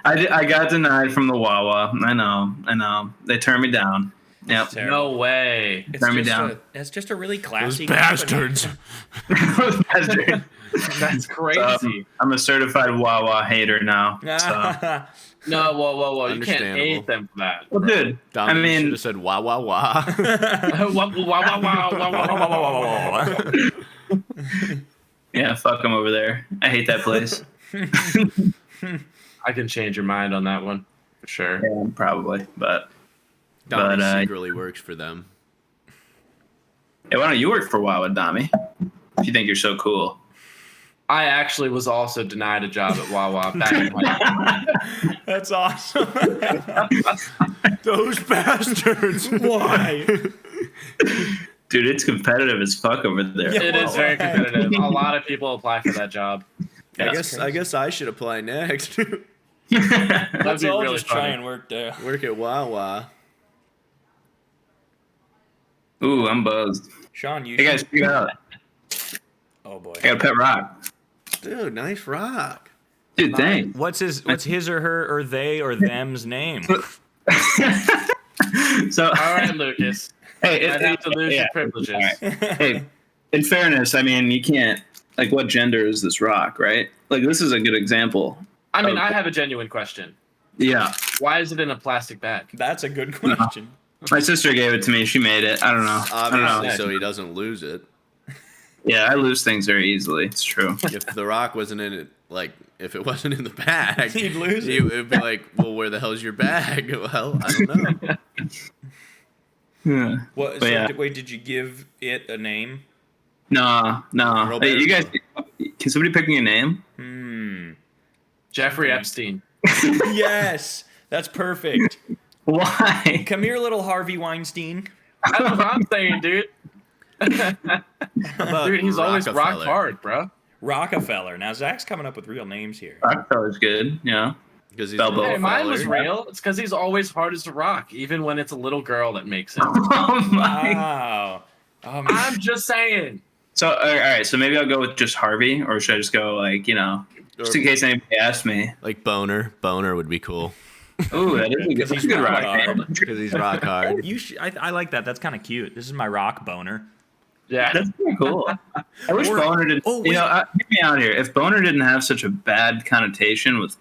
Speaker 3: I got denied from the Wawa. I know. They turned me down. Yep.
Speaker 2: Terrible.
Speaker 4: No way.
Speaker 2: It's
Speaker 3: Turn me
Speaker 2: just
Speaker 3: down.
Speaker 2: It's just a really classy
Speaker 1: bastards.
Speaker 3: Bastard.
Speaker 4: That's crazy.
Speaker 3: I'm a certified Wawa hater now. So.
Speaker 2: company.
Speaker 4: No, whoa. You can't
Speaker 1: Understandable.
Speaker 4: hate them for that.
Speaker 3: Well, dude,
Speaker 1: Dom,
Speaker 3: I
Speaker 1: you should
Speaker 3: mean,
Speaker 1: have said wah wah wah.
Speaker 3: yeah, fuck them over there. I hate that place.
Speaker 4: I can change your mind on that one for sure.
Speaker 3: Yeah, probably, but
Speaker 1: Dom
Speaker 3: But,
Speaker 1: secretly works for them.
Speaker 3: hey, why don't you work for Wawa, Dami? If you think you're so cool.
Speaker 4: I actually was also denied a job at Wawa back in my
Speaker 2: That's awesome.
Speaker 1: Those bastards.
Speaker 2: Why?
Speaker 3: Dude, it's competitive as fuck over there.
Speaker 2: Yeah.
Speaker 4: It is very competitive. A lot of people apply for that job.
Speaker 1: I guess I should apply next.
Speaker 4: That'd
Speaker 2: Let's
Speaker 4: be
Speaker 2: all
Speaker 4: really
Speaker 2: just try
Speaker 4: funny.
Speaker 2: and work there.
Speaker 1: Work at Wawa.
Speaker 3: Ooh, I'm buzzed.
Speaker 2: Sean, you
Speaker 3: Hey guys, check it out.
Speaker 2: Oh boy.
Speaker 3: I got a pet rock.
Speaker 1: Dude, nice rock.
Speaker 3: Dude, thanks.
Speaker 2: What's his or her or they or them's name?
Speaker 3: So,
Speaker 4: All right, Lucas.
Speaker 3: hey,
Speaker 4: I'd have to lose your privileges.
Speaker 3: All right. Hey, in fairness, I mean, you can't, like, what gender is this rock, right? Like, this is a good example.
Speaker 4: I mean, I have a genuine question.
Speaker 3: Yeah.
Speaker 4: Why is it in a plastic bag?
Speaker 2: That's a good question.
Speaker 3: My sister gave it to me. She made it. I don't know. I don't know.
Speaker 1: Obviously, so he doesn't lose it.
Speaker 3: Yeah, I lose things very easily. It's true.
Speaker 1: If the rock wasn't in it, like, if it wasn't in the bag,
Speaker 2: He'd lose it.
Speaker 1: It would be like, well, where the hell's your bag? Well, I don't know.
Speaker 3: Yeah.
Speaker 2: What?
Speaker 3: But
Speaker 2: So,
Speaker 3: yeah.
Speaker 2: wait, did you give it a name?
Speaker 3: No.
Speaker 1: Robert.
Speaker 3: Hey, you guys, can somebody pick me a name?
Speaker 4: Jeffrey Epstein.
Speaker 2: Yes, that's perfect.
Speaker 3: Why?
Speaker 2: Come here, little Harvey Weinstein.
Speaker 4: That's what I'm saying, dude.
Speaker 1: About
Speaker 4: Dude, he's always rock
Speaker 1: Rockefeller.
Speaker 4: hard, bro.
Speaker 2: Rockefeller. Now Zach's coming up with real names here.
Speaker 3: Rockefeller's good. Yeah.
Speaker 1: Because he's
Speaker 3: Bell
Speaker 1: a little
Speaker 4: Hey, mine was
Speaker 1: feller.
Speaker 4: real. It's because he's always hard as a rock, even when it's a little girl that makes it.
Speaker 3: Oh my.
Speaker 2: Wow.
Speaker 4: I'm just saying.
Speaker 3: So all right, so maybe I'll go with just Harvey, or should I just go like just in case anybody asks me?
Speaker 1: Like Boner. Boner would be cool.
Speaker 3: Ooh, that is a good, that's a good rock
Speaker 2: rock
Speaker 3: name.
Speaker 1: Because he's rock hard.
Speaker 2: I like that. That's kind of cute. This is my rock boner.
Speaker 4: Yeah.
Speaker 3: That's pretty cool. I wish Boner didn't.
Speaker 2: oh,
Speaker 3: You know,
Speaker 2: wait.
Speaker 3: hear me out here. If Boner didn't have such a bad connotation with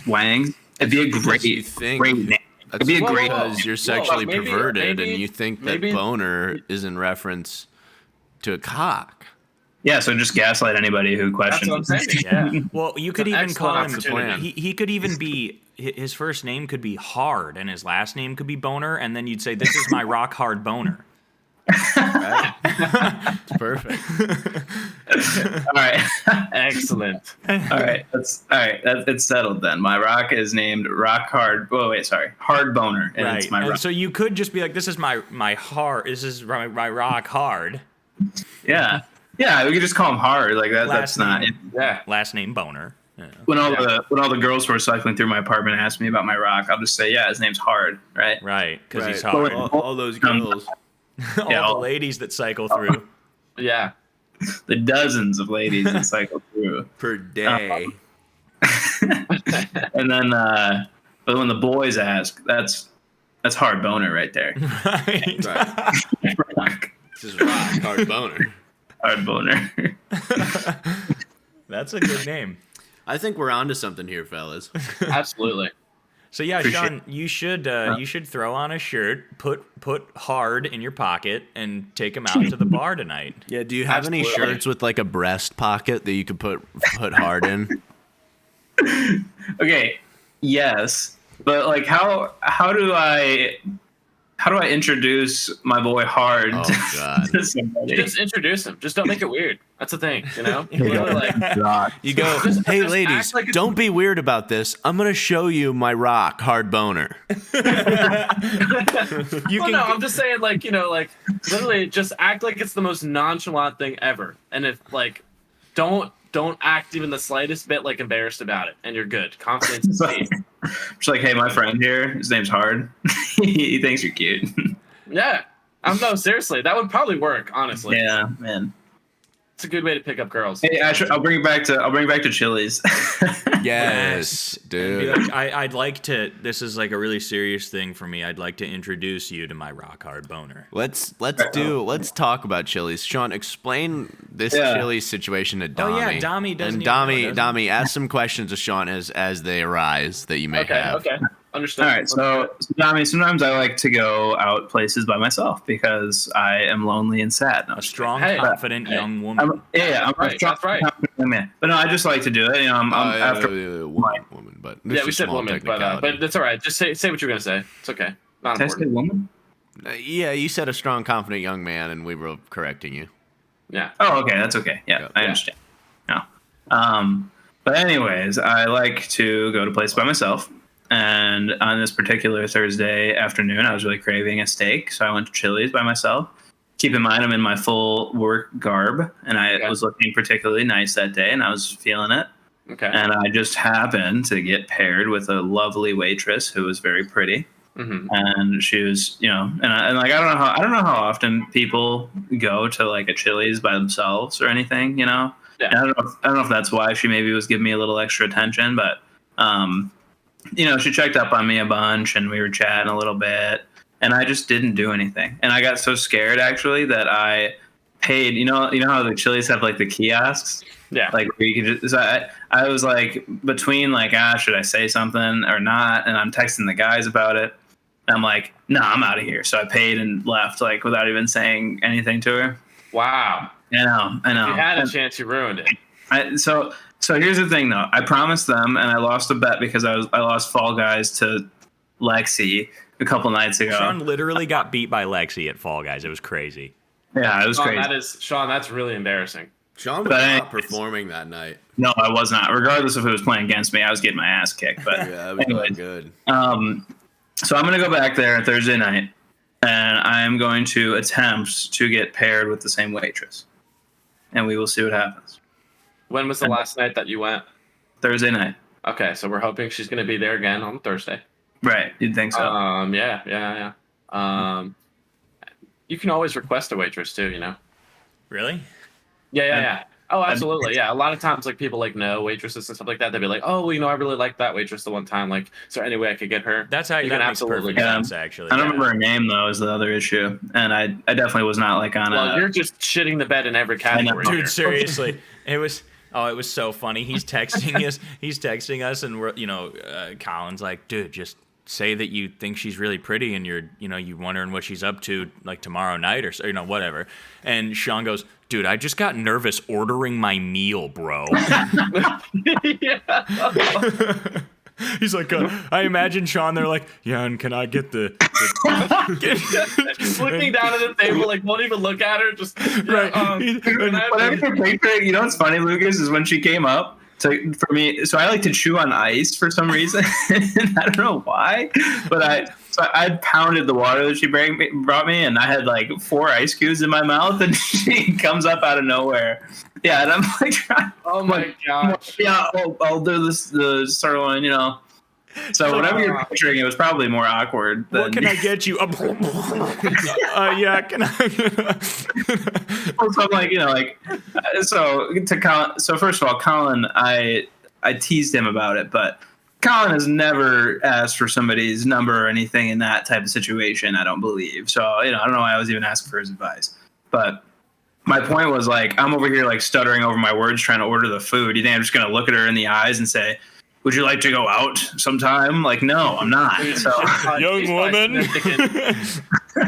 Speaker 3: wangs, it'd be a
Speaker 1: Because you think
Speaker 3: great name.
Speaker 1: That's
Speaker 3: It'd be a
Speaker 4: Whoa,
Speaker 3: great.
Speaker 4: whoa.
Speaker 1: because you're sexually
Speaker 4: maybe-
Speaker 1: perverted
Speaker 4: maybe-
Speaker 1: and you think that
Speaker 4: maybe-
Speaker 1: boner is in reference to a cock.
Speaker 3: Yeah, so just gaslight anybody who questions.
Speaker 4: That's what I'm saying.
Speaker 2: Yeah. Well, you could
Speaker 4: It's an
Speaker 2: even call him.
Speaker 4: excellent opportunity.
Speaker 2: He could even be. His first name could be Hard, and his last name could be Boner, and then you'd say, "This is my rock hard boner."
Speaker 1: Right? It's perfect.
Speaker 3: All right,
Speaker 4: Excellent.
Speaker 3: all right, it's settled then. My rock is named Rock Hard. Oh wait, sorry, Hard Boner, and
Speaker 2: Right.
Speaker 3: it's my
Speaker 2: And
Speaker 3: rock.
Speaker 2: so you could just be like, "This is my hard. This is my rock hard."
Speaker 3: Yeah, we could just call him Hard. Like that. That's
Speaker 2: Last
Speaker 3: not.
Speaker 2: name.
Speaker 4: Yeah.
Speaker 2: Last name Boner. Yeah.
Speaker 3: When all the girls who are cycling through my apartment ask me about my rock, I'll just say, yeah, his name's Hard, right?
Speaker 2: Right, because he's
Speaker 1: Right.
Speaker 2: hard.
Speaker 1: All those girls.
Speaker 2: All
Speaker 3: Yeah,
Speaker 2: the
Speaker 3: all-
Speaker 2: ladies that cycle through.
Speaker 4: Yeah.
Speaker 3: The dozens of ladies that cycle through.
Speaker 1: Per day.
Speaker 3: And then, but when the boys ask, that's Hard Boner right there.
Speaker 2: Right.
Speaker 1: Right.
Speaker 3: Rock,
Speaker 1: This is rock hard boner.
Speaker 3: Hard Boner.
Speaker 2: That's a good name.
Speaker 1: I think we're onto something here, fellas.
Speaker 4: Absolutely.
Speaker 2: So yeah,
Speaker 3: Appreciate
Speaker 2: Sean, you should throw on a shirt, put Hard in your pocket, and take him out to the bar tonight.
Speaker 1: Yeah, do you have any
Speaker 4: Absolutely.
Speaker 1: shirts with like a breast pocket that you could put hard in?
Speaker 3: Okay, yes, but like how do I introduce my boy Hard
Speaker 1: Oh,
Speaker 3: to,
Speaker 1: God.
Speaker 3: to somebody?
Speaker 4: Just introduce him. Just don't make it weird. That's the thing, you know? Really, like,
Speaker 3: Rock.
Speaker 1: You go,
Speaker 4: Just-
Speaker 1: hey
Speaker 4: just
Speaker 1: ladies,
Speaker 4: act like it's-
Speaker 1: don't be weird about this. I'm gonna show you my rock hard boner.
Speaker 2: You
Speaker 4: well,
Speaker 2: can
Speaker 4: no, I'm just saying, like, like, literally just act like it's the most nonchalant thing ever. And if, like, don't act even the slightest bit, like, embarrassed about it. And you're good. Confidence is key.
Speaker 3: Just like, hey, my friend here, his name's Hard. He thinks you're cute.
Speaker 4: Yeah. No, seriously. That would probably work, honestly.
Speaker 3: Yeah, man.
Speaker 4: It's a good way to pick up girls.
Speaker 3: Hey, I'll bring it back to Chili's.
Speaker 1: Yes,
Speaker 2: be
Speaker 1: dude.
Speaker 2: like, I'd like to. This is like a really serious thing for me. I'd like to introduce you to my rock hard boner.
Speaker 1: Let's talk about Chili's. Sean, explain this
Speaker 3: Yeah.
Speaker 1: Chili's situation to Dami.
Speaker 2: Oh, yeah, Dami doesn't
Speaker 1: And
Speaker 2: even know, doesn't
Speaker 1: Dami, ask some questions to Sean as they arise that you may have.
Speaker 4: Okay. Understood.
Speaker 3: All right, so Dami, sometimes I like to go out places by myself because I am lonely and sad. No,
Speaker 2: A strong,
Speaker 4: Hey,
Speaker 2: confident
Speaker 3: hey,
Speaker 2: young woman.
Speaker 3: I'm a
Speaker 4: right,
Speaker 3: strong,
Speaker 4: that's right.
Speaker 3: confident man. But no, I just like to do it. I'm after.
Speaker 1: Woman, but it's
Speaker 4: Yeah, we
Speaker 1: just
Speaker 4: said
Speaker 1: small
Speaker 4: woman,
Speaker 1: technicality.
Speaker 4: but that's all right. Just say what you're gonna say. It's okay. Not
Speaker 3: Did I say
Speaker 4: important.
Speaker 3: woman?
Speaker 1: Yeah, you said a strong, confident young man, and we were correcting you.
Speaker 4: Yeah.
Speaker 3: Oh, okay, that's okay. Yeah, I
Speaker 4: Yeah.
Speaker 3: understand. No. But anyways, I like to go to places by myself. And on this particular Thursday afternoon, I was really craving a steak, so I went to Chili's by myself. Keep in mind, I'm in my full work garb, and I
Speaker 4: Okay.
Speaker 3: was looking particularly nice that day, and I was feeling it.
Speaker 4: Okay.
Speaker 3: And I just happened to get paired with a lovely waitress who was very pretty.
Speaker 4: Mm-hmm.
Speaker 3: And she was, and like I don't know how often people go to like a Chili's by themselves or anything,
Speaker 4: Yeah.
Speaker 3: And I don't know if that's why she maybe was giving me a little extra attention, but she checked up on me a bunch and we were chatting a little bit, and I just didn't do anything, and I got so scared actually that I paid. You know how the Chili's have like the kiosks.
Speaker 4: Yeah.
Speaker 3: Like where you can just, so I was like between like, should I say something or not? And I'm texting the guys about it. And I'm like, no, I'm out of here. So I paid and left like without even saying anything to her.
Speaker 4: Wow.
Speaker 3: I know.
Speaker 4: If you had a chance, you ruined it.
Speaker 3: So here's the thing though. I promised them, and I lost a bet because I lost Fall Guys to Lexi a couple nights ago.
Speaker 2: Sean literally got beat by Lexi at Fall Guys. It was crazy.
Speaker 3: Yeah, it was crazy.
Speaker 4: Sean, that's really embarrassing.
Speaker 1: Sean was
Speaker 3: But
Speaker 1: not
Speaker 3: anyways.
Speaker 1: performing that night.
Speaker 3: No, I was not. Regardless if it was playing against me, I was getting my ass kicked. But
Speaker 1: Yeah, that was
Speaker 3: anyways.
Speaker 1: not good.
Speaker 3: So I'm going to go back there on Thursday night, and I am going to attempt to get paired with the same waitress, and we will see what happens.
Speaker 4: When was the last night that you went?
Speaker 3: Thursday night.
Speaker 4: Okay, so we're hoping she's going to be there again on Thursday.
Speaker 3: Right. You'd think so.
Speaker 4: Yeah. You can always request a waitress too, you know.
Speaker 2: Really?
Speaker 4: Yeah. Oh, absolutely. Yeah. A lot of times, like people like know waitresses and stuff like that. They'll be like, "Oh, well, I really liked that waitress the one time. Like, is there any way I could get her?"
Speaker 2: That's how
Speaker 4: You
Speaker 2: that
Speaker 4: can
Speaker 2: makes
Speaker 4: absolutely
Speaker 2: perfect
Speaker 4: get
Speaker 2: sense, actually.
Speaker 3: I don't
Speaker 2: yeah.
Speaker 3: remember her name though. Is the other issue, and I definitely was not like on
Speaker 4: Well,
Speaker 3: a.
Speaker 4: you're just shitting the bed in every category.
Speaker 3: know.
Speaker 4: here.
Speaker 2: Dude, seriously, it was so funny. He's texting us, and we're Colin's like, dude, just say that you think she's really pretty, and you're wondering what she's up to like tomorrow night or whatever. And Sean goes, dude, I just got nervous ordering my meal, bro. He's like, I imagine Sean. They're like, yeah, and can I get the
Speaker 4: Just looking down at the table, like won't even look at her. Just
Speaker 2: right?
Speaker 3: Whatever picture, you know what's funny, Lucas, is when she came up. So for me, so I like to chew on ice for some reason. I don't know why, but I pounded the water that she brought me, and I had like 4 ice cubes in my mouth, and she comes up out of nowhere. Yeah, and I'm like,
Speaker 4: oh my gosh.
Speaker 3: Yeah, I'll do this the sirloin, So whatever you're picturing, it was probably more awkward.
Speaker 2: What can I get you? Yeah, can I?
Speaker 3: So I'm like, so to Colin. So first of all, Colin, I teased him about it, but Colin has never asked for somebody's number or anything in that type of situation. I don't believe. So I don't know why I was even asking for his advice. But my point was like, I'm over here like stuttering over my words trying to order the food. You think I'm just gonna look at her in the eyes and say, would you like to go out sometime? Like, no, I'm not. So,
Speaker 2: young woman.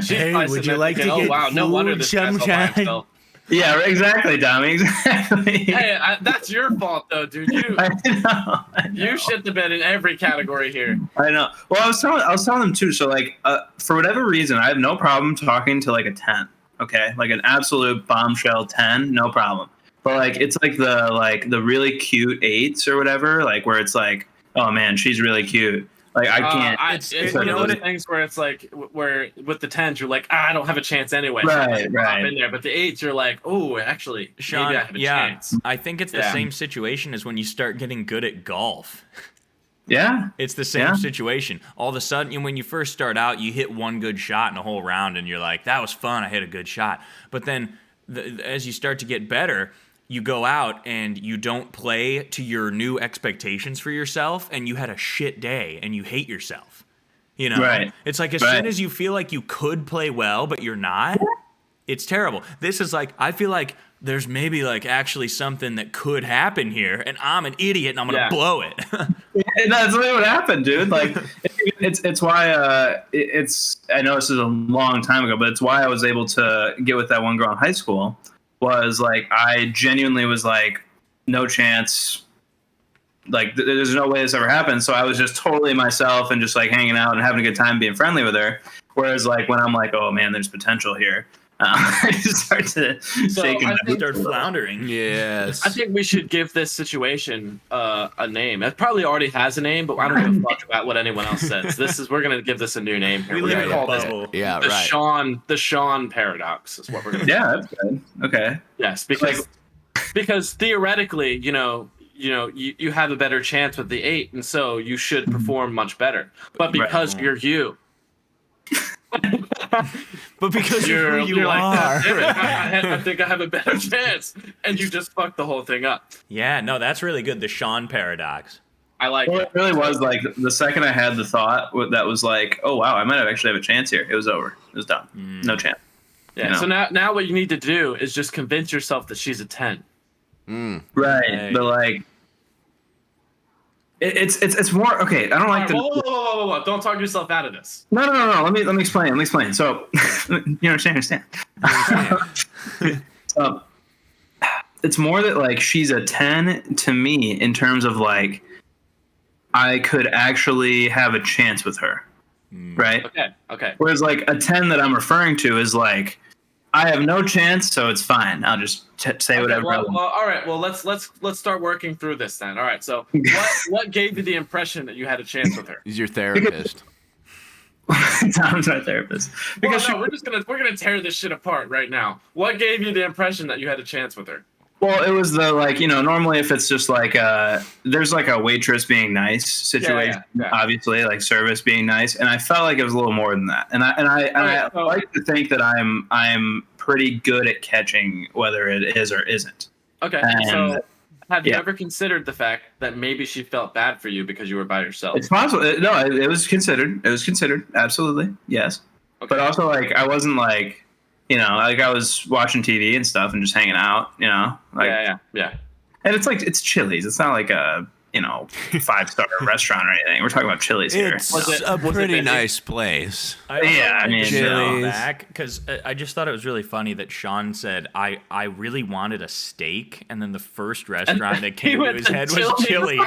Speaker 4: Hey, would you like to get wow, no wonder this guy's all by himself.
Speaker 3: Yeah, exactly, Tommy. Exactly.
Speaker 4: Hey, that's your fault, though, dude.
Speaker 3: I know.
Speaker 4: You shit the bed in every category here.
Speaker 3: I know. Well, I was telling them too. So, like, for whatever reason, I have no problem talking to like a 10. Okay, like an absolute bombshell 10, no problem. But like, it's like the really cute 8s or whatever, like where it's like, oh man, she's really cute. Like I can't.
Speaker 4: It's one of those things where it's like, where with the 10s you're like, I don't have a chance anyway.
Speaker 3: Right.
Speaker 4: In there, but the 8s you're like, oh, actually,
Speaker 2: Sean,
Speaker 4: maybe I have a chance.
Speaker 2: I think it's the same situation as when you start getting good at golf.
Speaker 3: Yeah,
Speaker 2: it's the same situation. All of a sudden, when you first start out, you hit one good shot in a whole round, and you're like, that was fun. I hit a good shot. But then, as you start to get better, you go out and you don't play to your new expectations for yourself, and you had a shit day and you hate yourself.
Speaker 3: Right.
Speaker 2: It's like as soon as you feel like you could play well, but you're not, it's terrible. This is like, I feel like there's maybe like actually something that could happen here, and I'm an idiot and I'm gonna blow it.
Speaker 3: And that's what happened, dude. Like, it's why it's. I know this is a long time ago, but it's why I was able to get with that one girl in high school. Was like, I genuinely was like, no chance. Like, there's no way this ever happened. So I was just totally myself and just like hanging out and having a good time, being friendly with her. Whereas like when I'm like, oh man, there's potential here. I just start to shake and
Speaker 2: start floundering.
Speaker 1: Yes.
Speaker 4: I think we should give this situation a name. It probably already has a name, but I don't give a fuck about what anyone else says. We're gonna give this a new name here. We're gonna call this the Sean paradox is what we're gonna
Speaker 3: Yeah, that's good. Okay.
Speaker 4: Yes, because theoretically, you have a better chance with the 8, and so you should perform much better. But because you're you.
Speaker 2: But because you're who you
Speaker 4: like,
Speaker 2: are.
Speaker 4: I think I have a better chance, and you just fucked the whole thing up.
Speaker 2: Yeah, no, that's really good. The Sean paradox.
Speaker 4: I like it.
Speaker 3: It really was like the second I had the thought that was like, oh wow, I might actually have a chance here. It was over. It was done. No chance.
Speaker 4: Yeah. So now what you need to do is just convince yourself that she's a 10.
Speaker 3: Right.
Speaker 2: Hey.
Speaker 3: But like, it's more okay. I don't like the.
Speaker 4: Whoa. Don't talk yourself out of this.
Speaker 3: No. Let me explain. So you understand. So it's more that like she's a 10 to me in terms of like I could actually have a chance with her, right?
Speaker 4: Okay.
Speaker 3: Whereas like a 10 that I'm referring to is like I have no chance, so it's fine. I'll just say whatever.
Speaker 4: Well, all right. Well, let's start working through this then. All right. So, what gave you the impression that you had a chance with her?
Speaker 1: He's your therapist.
Speaker 3: Tom's my therapist.
Speaker 4: Because we're gonna tear this shit apart right now. What gave you the impression that you had a chance with her?
Speaker 3: Well, it was the like, normally if it's just like there's like a waitress being nice situation,
Speaker 4: Yeah.
Speaker 3: obviously, like service being nice, and I felt like it was a little more than that. I
Speaker 4: so-
Speaker 3: like to think that I'm pretty good at catching whether it is or isn't.
Speaker 4: Okay,
Speaker 3: And,
Speaker 4: so have you
Speaker 3: yeah.
Speaker 4: ever considered the fact that maybe she felt bad for you because you were by yourself?
Speaker 3: It's possible. No, it was considered. It was considered. Absolutely, yes.
Speaker 4: Okay.
Speaker 3: But also, like, I wasn't like, like I was watching TV and stuff and just hanging out. Like,
Speaker 4: yeah.
Speaker 3: and it's like it's Chili's. It's not like a 5-star restaurant or anything. We're talking about Chili's here.
Speaker 1: It's
Speaker 4: Was it
Speaker 1: a pretty
Speaker 4: busy?
Speaker 1: nice place.
Speaker 3: Yeah, I mean,
Speaker 1: Chili's.
Speaker 2: back because I just thought it was really funny that Sean said I really wanted a steak, and then the first restaurant that
Speaker 4: He
Speaker 2: came to
Speaker 4: went
Speaker 2: his
Speaker 4: to
Speaker 2: head was Chili's.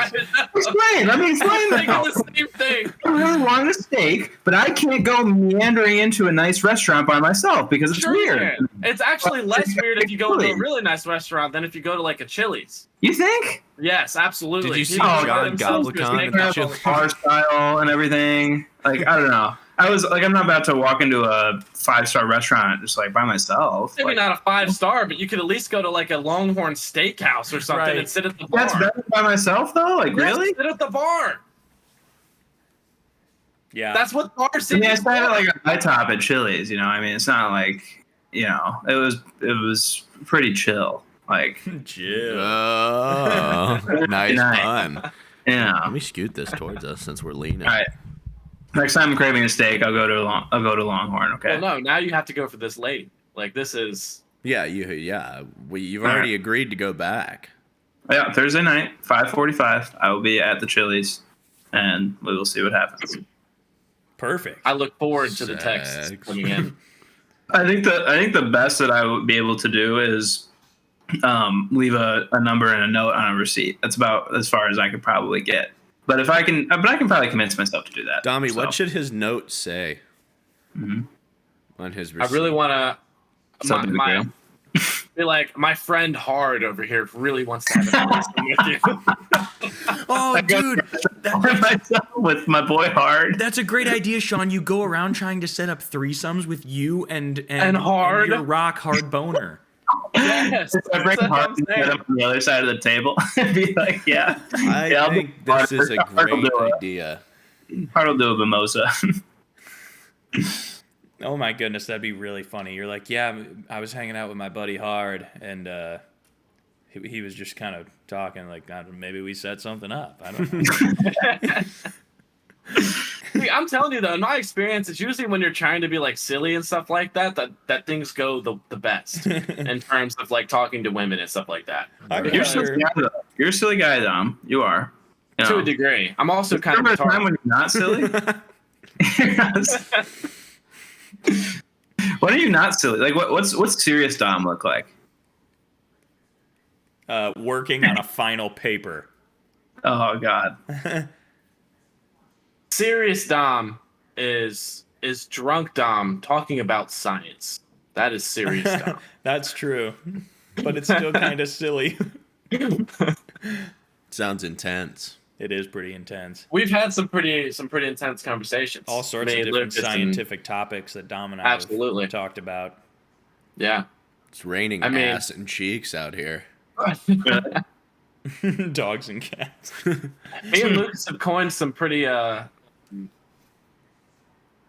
Speaker 3: Explain. Let me explain
Speaker 4: Thinking
Speaker 3: that.
Speaker 4: the same thing.
Speaker 3: I really wanted a steak, but I can't go meandering into a nice restaurant by myself because it's
Speaker 4: Sure,
Speaker 3: weird.
Speaker 4: it's actually less weird if you go to a really nice restaurant than if you go to like a Chili's.
Speaker 3: You think?
Speaker 4: Yes, absolutely.
Speaker 1: Did you see
Speaker 4: People
Speaker 1: John
Speaker 4: go themselves
Speaker 1: Goblicon
Speaker 4: just
Speaker 1: at
Speaker 4: make
Speaker 1: the
Speaker 4: up
Speaker 1: Chili's?
Speaker 4: all the
Speaker 3: Bar style and everything. Like, I don't know. I was like, I'm not about to walk into a 5-star restaurant just like by myself.
Speaker 4: Maybe
Speaker 3: Like,
Speaker 4: not a 5-star, but you could at least go to like a Longhorn Steakhouse or something
Speaker 2: Right.
Speaker 4: and sit at the bar.
Speaker 3: that's better by myself though. Like,
Speaker 4: Yes,
Speaker 3: really?
Speaker 4: sit at the bar.
Speaker 2: Yeah,
Speaker 4: That's what bar
Speaker 3: I
Speaker 4: sitting
Speaker 3: mean, I
Speaker 4: is
Speaker 3: sat at
Speaker 4: for.
Speaker 3: like a high top at Chili's. I mean, it's not like it was pretty chill. Like,
Speaker 2: chill.
Speaker 1: Oh, nice
Speaker 3: Nice.
Speaker 1: pun.
Speaker 3: yeah.
Speaker 1: Let me scoot this towards us since we're leaning.
Speaker 3: All right. Next time I'm craving a steak, I'll go to Longhorn. Okay.
Speaker 4: Well, no, now you have to go for this lady. Like this is
Speaker 1: Yeah, you've already agreed to go back.
Speaker 3: Yeah, Thursday night, 5:45. I will be at the Chili's, and we will see what happens.
Speaker 2: Perfect.
Speaker 4: I look forward to the texts
Speaker 1: Sex.
Speaker 4: coming in.
Speaker 3: I think the best that I would be able to do is leave a number and a note on a receipt. That's about as far as I could probably get. But I can probably convince myself to do that.
Speaker 1: Dami,
Speaker 3: So,
Speaker 1: what should his note say on his
Speaker 4: I
Speaker 1: receipt?
Speaker 4: really want to.
Speaker 3: something to
Speaker 4: My,
Speaker 3: do.
Speaker 4: be like my friend Hard over here really wants to have a threesome with you.
Speaker 2: Oh, dude,
Speaker 3: myself with my boy Hard.
Speaker 2: that's a great idea, Sean. You go around trying to set up threesomes with you and
Speaker 4: Hard.
Speaker 2: your rock hard boner.
Speaker 4: Yes,
Speaker 3: I bring
Speaker 4: that's what
Speaker 3: Hard
Speaker 4: I'm
Speaker 3: and set
Speaker 4: saying.
Speaker 3: him on the other side of the table and be like, yeah,
Speaker 1: I
Speaker 3: yeah, I'll
Speaker 1: think
Speaker 3: be
Speaker 1: this is a
Speaker 3: Hard will
Speaker 1: great
Speaker 3: do it.
Speaker 1: idea.
Speaker 3: Hard will do a mimosa.
Speaker 2: Oh my goodness, that'd be really funny. You're like, yeah, I was hanging out with my buddy Hard, and he was just kind of talking like, maybe we set something up. I don't know.
Speaker 4: See, I'm telling you though, in my experience, it's usually when you're trying to be like silly and stuff like that things go the best in terms of like talking to women and stuff like that.
Speaker 3: You're a silly guy, though. You're a silly guy, Dom. You are.
Speaker 4: To a degree, I'm also kind of
Speaker 3: Remember a time
Speaker 4: retarded.
Speaker 3: when you're not silly? What are you not silly? Like, what's serious Dom look like?
Speaker 2: Working on a final paper.
Speaker 3: Oh God.
Speaker 4: Serious Dom is drunk Dom talking about science. That is serious Dom.
Speaker 2: That's true, but it's still kind of silly.
Speaker 1: Sounds intense.
Speaker 2: It is pretty intense.
Speaker 4: We've had some pretty intense conversations.
Speaker 2: All sorts
Speaker 4: Me,
Speaker 2: of different
Speaker 4: Lucas, and-
Speaker 2: scientific topics that Dom and I
Speaker 4: Absolutely.
Speaker 2: have talked about.
Speaker 4: Yeah.
Speaker 1: It's raining
Speaker 4: I mean-
Speaker 1: ass and cheeks out here.
Speaker 2: Dogs and cats.
Speaker 4: Me and Lucas have coined some pretty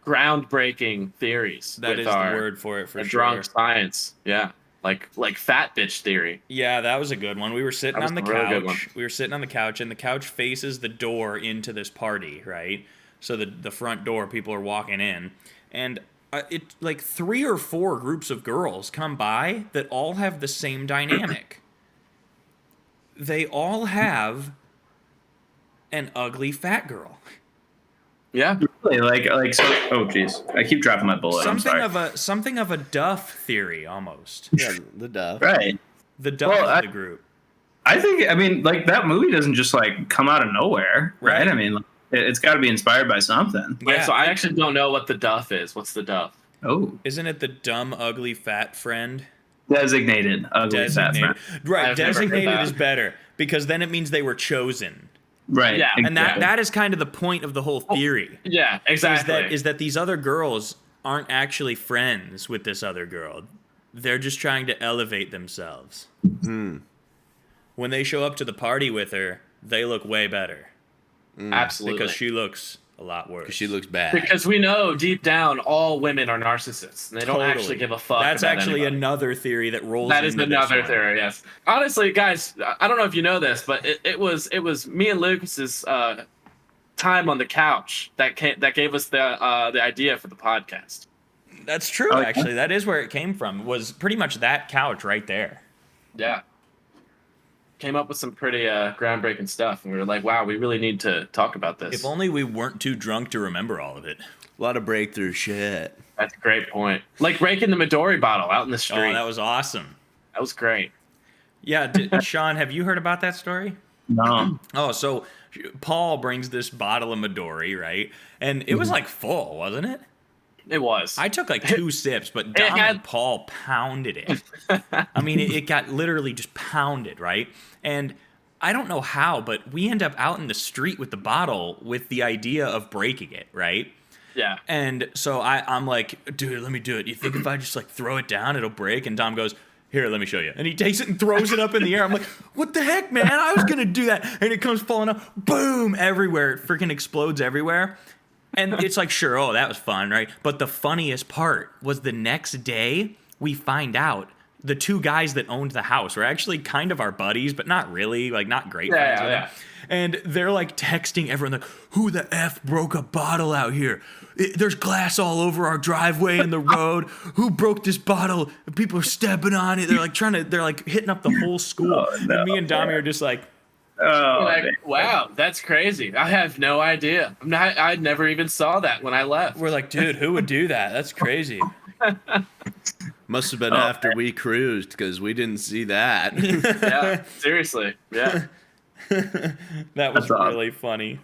Speaker 4: groundbreaking theories
Speaker 2: That
Speaker 4: with
Speaker 2: is
Speaker 4: our
Speaker 2: the word for it for sure.
Speaker 4: drunk science. Yeah. Like fat bitch theory.
Speaker 2: Yeah, that was a good one. We were sitting
Speaker 4: That was
Speaker 2: on the
Speaker 4: a really good one.
Speaker 2: couch. We were sitting on the couch, and the couch faces the door into this party, right? So the front door, people are walking in, and it like 3 or 4 groups of girls come by that all have the same dynamic. They all have an ugly fat girl.
Speaker 4: Yeah.
Speaker 3: Really? Like so. Oh jeez. I keep dropping my bullet. I'm sorry.
Speaker 2: Something of a Duff theory almost.
Speaker 1: Yeah, the Duff.
Speaker 3: Right.
Speaker 2: The Duff
Speaker 3: Well,
Speaker 2: of the group.
Speaker 3: I think. I mean, like that movie doesn't just like come out of nowhere, right?
Speaker 2: Right.
Speaker 3: I mean, it's got to be inspired by something.
Speaker 4: Wait,
Speaker 2: Yeah.
Speaker 4: so I actually don't know what the Duff is. What's the Duff?
Speaker 3: Oh,
Speaker 2: Isn't it the dumb, ugly, fat friend?
Speaker 3: designated ugly fat
Speaker 2: Designated.
Speaker 3: friend.
Speaker 2: Right,
Speaker 4: I've never heard
Speaker 2: designated
Speaker 4: that.
Speaker 2: is better because then it means they were chosen.
Speaker 3: Right.
Speaker 4: Yeah.
Speaker 2: And
Speaker 3: exactly.
Speaker 2: that is kind of the point of the whole theory.
Speaker 4: Yeah, exactly.
Speaker 2: Is that these other girls aren't actually friends with this other girl. They're just trying to elevate themselves. when they show up to the party with her, they look way better.
Speaker 4: Absolutely.
Speaker 2: Because she looks a lot worse.
Speaker 1: She looks bad.
Speaker 4: Because we know deep down all women are narcissists. And they don't actually give a fuck.
Speaker 2: That's
Speaker 4: about
Speaker 2: actually
Speaker 4: anybody.
Speaker 2: another theory that rolls.
Speaker 4: That is
Speaker 2: into
Speaker 4: another
Speaker 2: this one.
Speaker 4: theory. Yes. Honestly, guys, I don't know if you know this, but it was me and Lucas's time on the couch that gave us the idea for the podcast.
Speaker 2: That's true.
Speaker 3: Oh, yeah?
Speaker 2: Actually, that is where it came from. Was pretty much that couch right there.
Speaker 4: Yeah. Came up with some pretty groundbreaking stuff, and we were like, "Wow, we really need to talk about this."
Speaker 2: If only we weren't too drunk to remember all of it.
Speaker 1: A lot of breakthrough shit.
Speaker 4: That's a great point. Like breaking the Midori bottle out in the street.
Speaker 2: Oh, that was awesome.
Speaker 4: That was great.
Speaker 2: Yeah, Sean, have you heard about that story?
Speaker 3: No.
Speaker 2: Oh, so Paul brings this bottle of Midori, right? And it was like full, wasn't it?
Speaker 4: It was.
Speaker 2: I took like 2 sips, but Dom and Paul pounded it. I mean, it got literally just pounded, right? And I don't know how, but we end up out in the street with the bottle with the idea of breaking it, right?
Speaker 4: Yeah.
Speaker 2: And so I'm like, dude, let me do it. You think if I just like throw it down, it'll break? And Dom goes, here, let me show you. And he takes it and throws it up in the air. I'm like, what the heck, man? I was going to do that. And it comes falling up, boom, everywhere. It freaking explodes everywhere. And it's like, sure, oh, that was fun, right? But the funniest part was the next day, we find out the 2 guys that owned the house were actually kind of our buddies, but not really, like not great friends with them. And they're like texting everyone, like, who the F broke a bottle out here? There's glass all over our driveway and the road. Who broke this bottle? People are stepping on it. They're like hitting up the whole school.
Speaker 3: Oh, no,
Speaker 2: and me and Dami are just like,
Speaker 3: Oh,
Speaker 4: Like, wow, that's crazy. I have no idea. I never even saw that when I left.
Speaker 2: we're like, dude, who would do that? That's crazy.
Speaker 1: Must have been after we cruised because we didn't see that.
Speaker 4: Yeah, seriously. Yeah.
Speaker 2: That was
Speaker 3: That's awesome.
Speaker 2: really funny.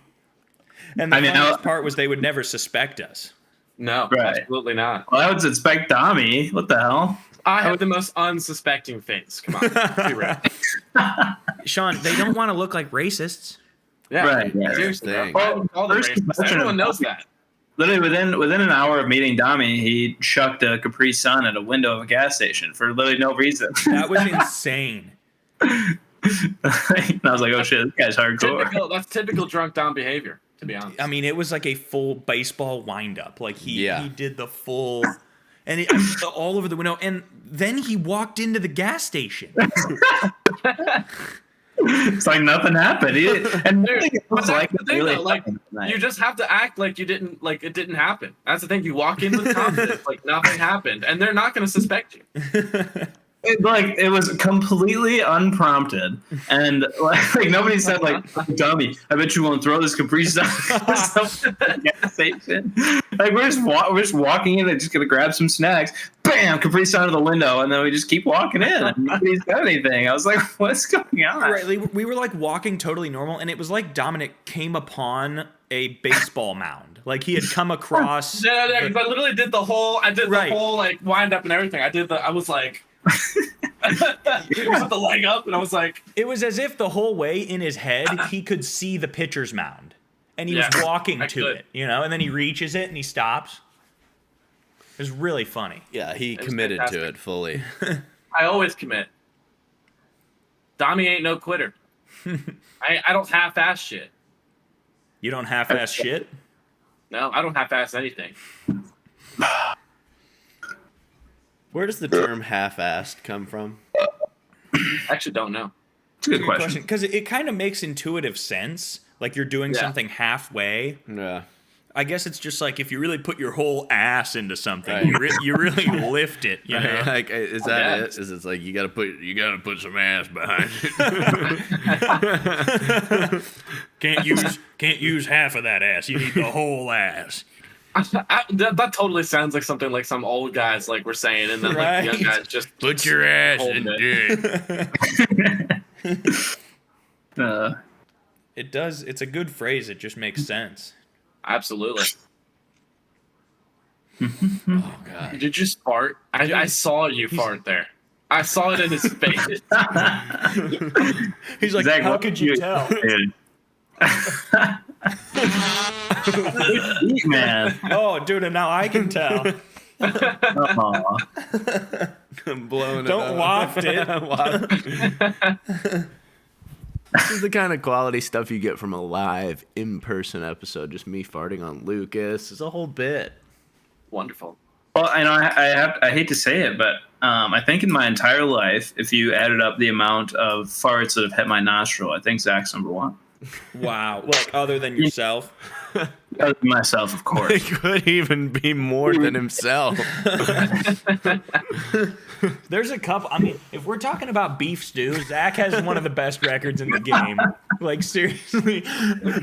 Speaker 2: And the funniest part was they would never suspect us.
Speaker 4: No,
Speaker 3: Right.
Speaker 4: absolutely not.
Speaker 3: Well, I would suspect Dami. What the hell?
Speaker 4: I have the most unsuspecting face. Come on. Be real.
Speaker 2: Sean, they don't want to look like racists.
Speaker 4: Yeah.
Speaker 3: Right.
Speaker 4: Seriously.
Speaker 1: Thing.
Speaker 4: Bro. All the
Speaker 3: First
Speaker 4: racists.
Speaker 3: impression
Speaker 4: Everyone
Speaker 3: of-
Speaker 4: knows that.
Speaker 3: Literally within an hour of meeting Dami, he chucked a Capri Sun at a window of a gas station for literally no reason.
Speaker 2: That was insane.
Speaker 3: And I was like, oh shit, this guy's hardcore.
Speaker 4: That's typical drunk down behavior, to be honest.
Speaker 2: I mean, it was like a full baseball windup. Like he did the full, and all over the window. And then he walked into the gas station.
Speaker 3: It's like nothing happened. And nothing
Speaker 4: Dude,
Speaker 3: was like
Speaker 4: the thing,
Speaker 3: really
Speaker 4: though, like,
Speaker 3: happened tonight.
Speaker 4: you just have to act like it didn't happen. That's the thing. You walk in with confidence, like nothing happened, and they're not going to suspect you.
Speaker 3: It was completely unprompted, and like nobody said like, "Dummy, I bet you won't throw this Capri Sun or something at the gas station." Like we're just walking in and just gonna grab some snacks. Bam, Capri Sun to the window, and then we just keep walking in. And nobody's got anything. I was like, "What's going on?"
Speaker 2: Right, we were like walking totally normal, and it was like Dominic came upon a baseball mound. Like he had come across.
Speaker 4: Yeah, because I literally did the whole. I did
Speaker 2: Right.
Speaker 4: the whole like wind up and everything. I was like. Put the leg up, and I was like,
Speaker 2: It was as if the whole way in his head he could see the pitcher's mound, and he was
Speaker 4: Yeah,
Speaker 2: walking
Speaker 4: I
Speaker 2: to
Speaker 4: could.
Speaker 2: it, and then he reaches it and he stops. It was really funny.
Speaker 1: Yeah, he
Speaker 4: was
Speaker 1: committed
Speaker 4: fantastic.
Speaker 1: to it fully.
Speaker 4: I always commit. Dami ain't no quitter. I don't half-ass shit.
Speaker 2: You don't half-ass shit.
Speaker 4: No, I don't half-ass anything.
Speaker 1: Where does the term half-assed come from?
Speaker 4: I actually don't know.
Speaker 3: It's a good question.
Speaker 2: Because it kind of makes intuitive sense. Like you're doing
Speaker 4: Yeah.
Speaker 2: something halfway.
Speaker 1: Yeah.
Speaker 2: I guess it's just like if you really put your whole ass into something,
Speaker 1: Right.
Speaker 2: you really lift it. You know?
Speaker 1: Like, is that
Speaker 4: Yeah.
Speaker 1: it? Is it's like you gotta put some ass behind it?
Speaker 2: Can't use half of that ass. You need the whole ass.
Speaker 4: That totally sounds like something like some old guys like were saying, and then like the young
Speaker 2: Right.
Speaker 4: guys just
Speaker 1: Put your ass
Speaker 4: Holding
Speaker 1: in dick.
Speaker 2: It does. It's a good phrase. It just makes sense.
Speaker 4: absolutely.
Speaker 1: Oh god.
Speaker 4: Did you fart? I saw you fart there. I saw it in his face.
Speaker 2: He's like,
Speaker 3: Zach,
Speaker 2: how
Speaker 3: what
Speaker 2: could
Speaker 3: do
Speaker 2: you tell?
Speaker 3: Dude. Man.
Speaker 2: Oh, dude, and now I can tell.
Speaker 3: Aw.
Speaker 1: I'm blowing it
Speaker 2: Don't
Speaker 1: up.
Speaker 2: waft it.
Speaker 1: This is the kind of quality stuff you get from a live, in-person episode. Just me farting on Lucas. It's a whole bit.
Speaker 4: Wonderful.
Speaker 3: Well, I know I hate to say it, but I think in my entire life, if you added up the amount of farts that have hit my nostril, I think Zach's number one.
Speaker 2: Wow. Like, other than yourself?
Speaker 3: Other than myself, of
Speaker 1: It
Speaker 3: course.
Speaker 1: could even be more than himself.
Speaker 2: There's a couple. I mean, if we're talking about beef stew, Zach has one of the best records in the game. Like, seriously,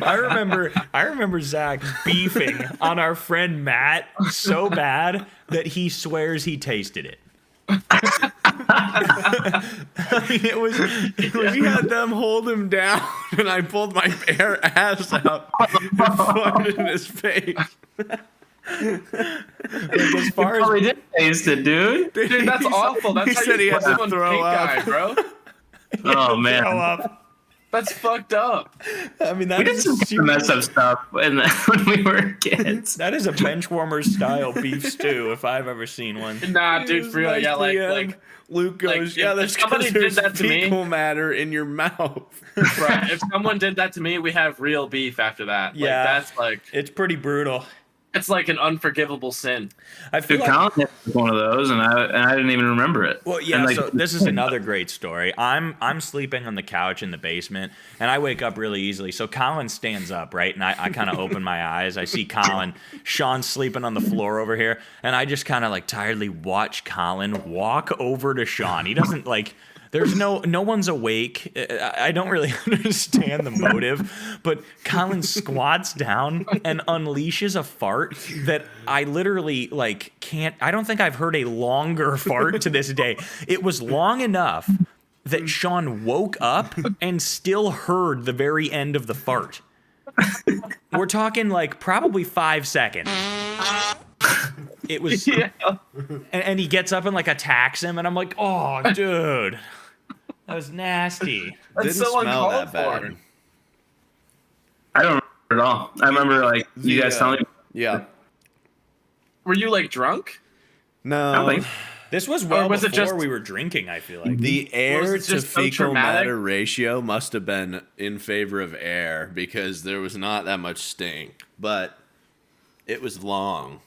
Speaker 2: I remember Zach beefing on our friend Matt so bad that he swears he tasted it.
Speaker 1: I mean, it was we had them hold him down, and I pulled my bare ass out and farted in his face.
Speaker 2: Like, as far as
Speaker 3: Probably did taste it, dude.
Speaker 4: Dude, that's awful. That's
Speaker 1: he
Speaker 4: how
Speaker 1: said
Speaker 4: you
Speaker 1: he had
Speaker 4: put
Speaker 1: to
Speaker 4: someone
Speaker 1: throw
Speaker 4: pink
Speaker 1: up.
Speaker 4: eye, bro.
Speaker 3: Oh man,
Speaker 2: throw up.
Speaker 4: That's fucked up.
Speaker 2: I mean,
Speaker 3: we
Speaker 2: that
Speaker 3: did
Speaker 2: is
Speaker 3: some messed up stuff when we were kids.
Speaker 2: that is a benchwarmer style beef stew if I've ever seen one.
Speaker 4: Nah, dude, for real. Yeah, like
Speaker 1: Luke goes,
Speaker 4: like,
Speaker 1: yeah,
Speaker 4: if
Speaker 1: that's
Speaker 4: somebody
Speaker 1: because
Speaker 4: did
Speaker 1: there's
Speaker 4: that to me-
Speaker 1: fecal matter in your mouth.
Speaker 4: right. If someone did that to me, we have real beef after that. Like,
Speaker 2: Yeah.
Speaker 4: that's like
Speaker 2: It's pretty brutal.
Speaker 4: it's like an unforgivable sin.
Speaker 2: I feel
Speaker 3: Dude,
Speaker 2: like
Speaker 3: Colin had one of those, and I didn't even remember it.
Speaker 2: Well, yeah.
Speaker 3: And, like,
Speaker 2: So this is another great story. I'm sleeping on the couch in the basement, and I wake up really easily. So Colin stands up, right, and I kind of open my eyes. I see Colin, Sean's sleeping on the floor over here, and I just kind of like tiredly watch Colin walk over to Sean. He doesn't like. There's no one's awake. I don't really understand the motive, but Colin squats down and unleashes a fart that I literally like can't. I don't think I've heard a longer fart to this day. It was long enough that Sean woke up and still heard the very end of the fart. We're talking like probably 5 seconds. It was,
Speaker 4: Yeah.
Speaker 2: and he gets up and like attacks him, and I'm like, oh, dude. That was nasty.
Speaker 4: That's
Speaker 1: Didn't
Speaker 4: so
Speaker 1: smell
Speaker 4: uncalled
Speaker 1: that
Speaker 4: for.
Speaker 1: bad.
Speaker 3: I don't remember at all. I remember like you guys telling me.
Speaker 1: Yeah.
Speaker 4: Were you like drunk?
Speaker 3: I
Speaker 1: No.
Speaker 3: don't think.
Speaker 2: This was well
Speaker 4: was it
Speaker 2: before
Speaker 4: just-
Speaker 2: we were drinking, I feel like.
Speaker 1: The air
Speaker 4: Was it
Speaker 1: to
Speaker 4: just so
Speaker 1: fecal
Speaker 4: traumatic?
Speaker 1: matter ratio must have been in favor of air because there was not that much stink, but it was long.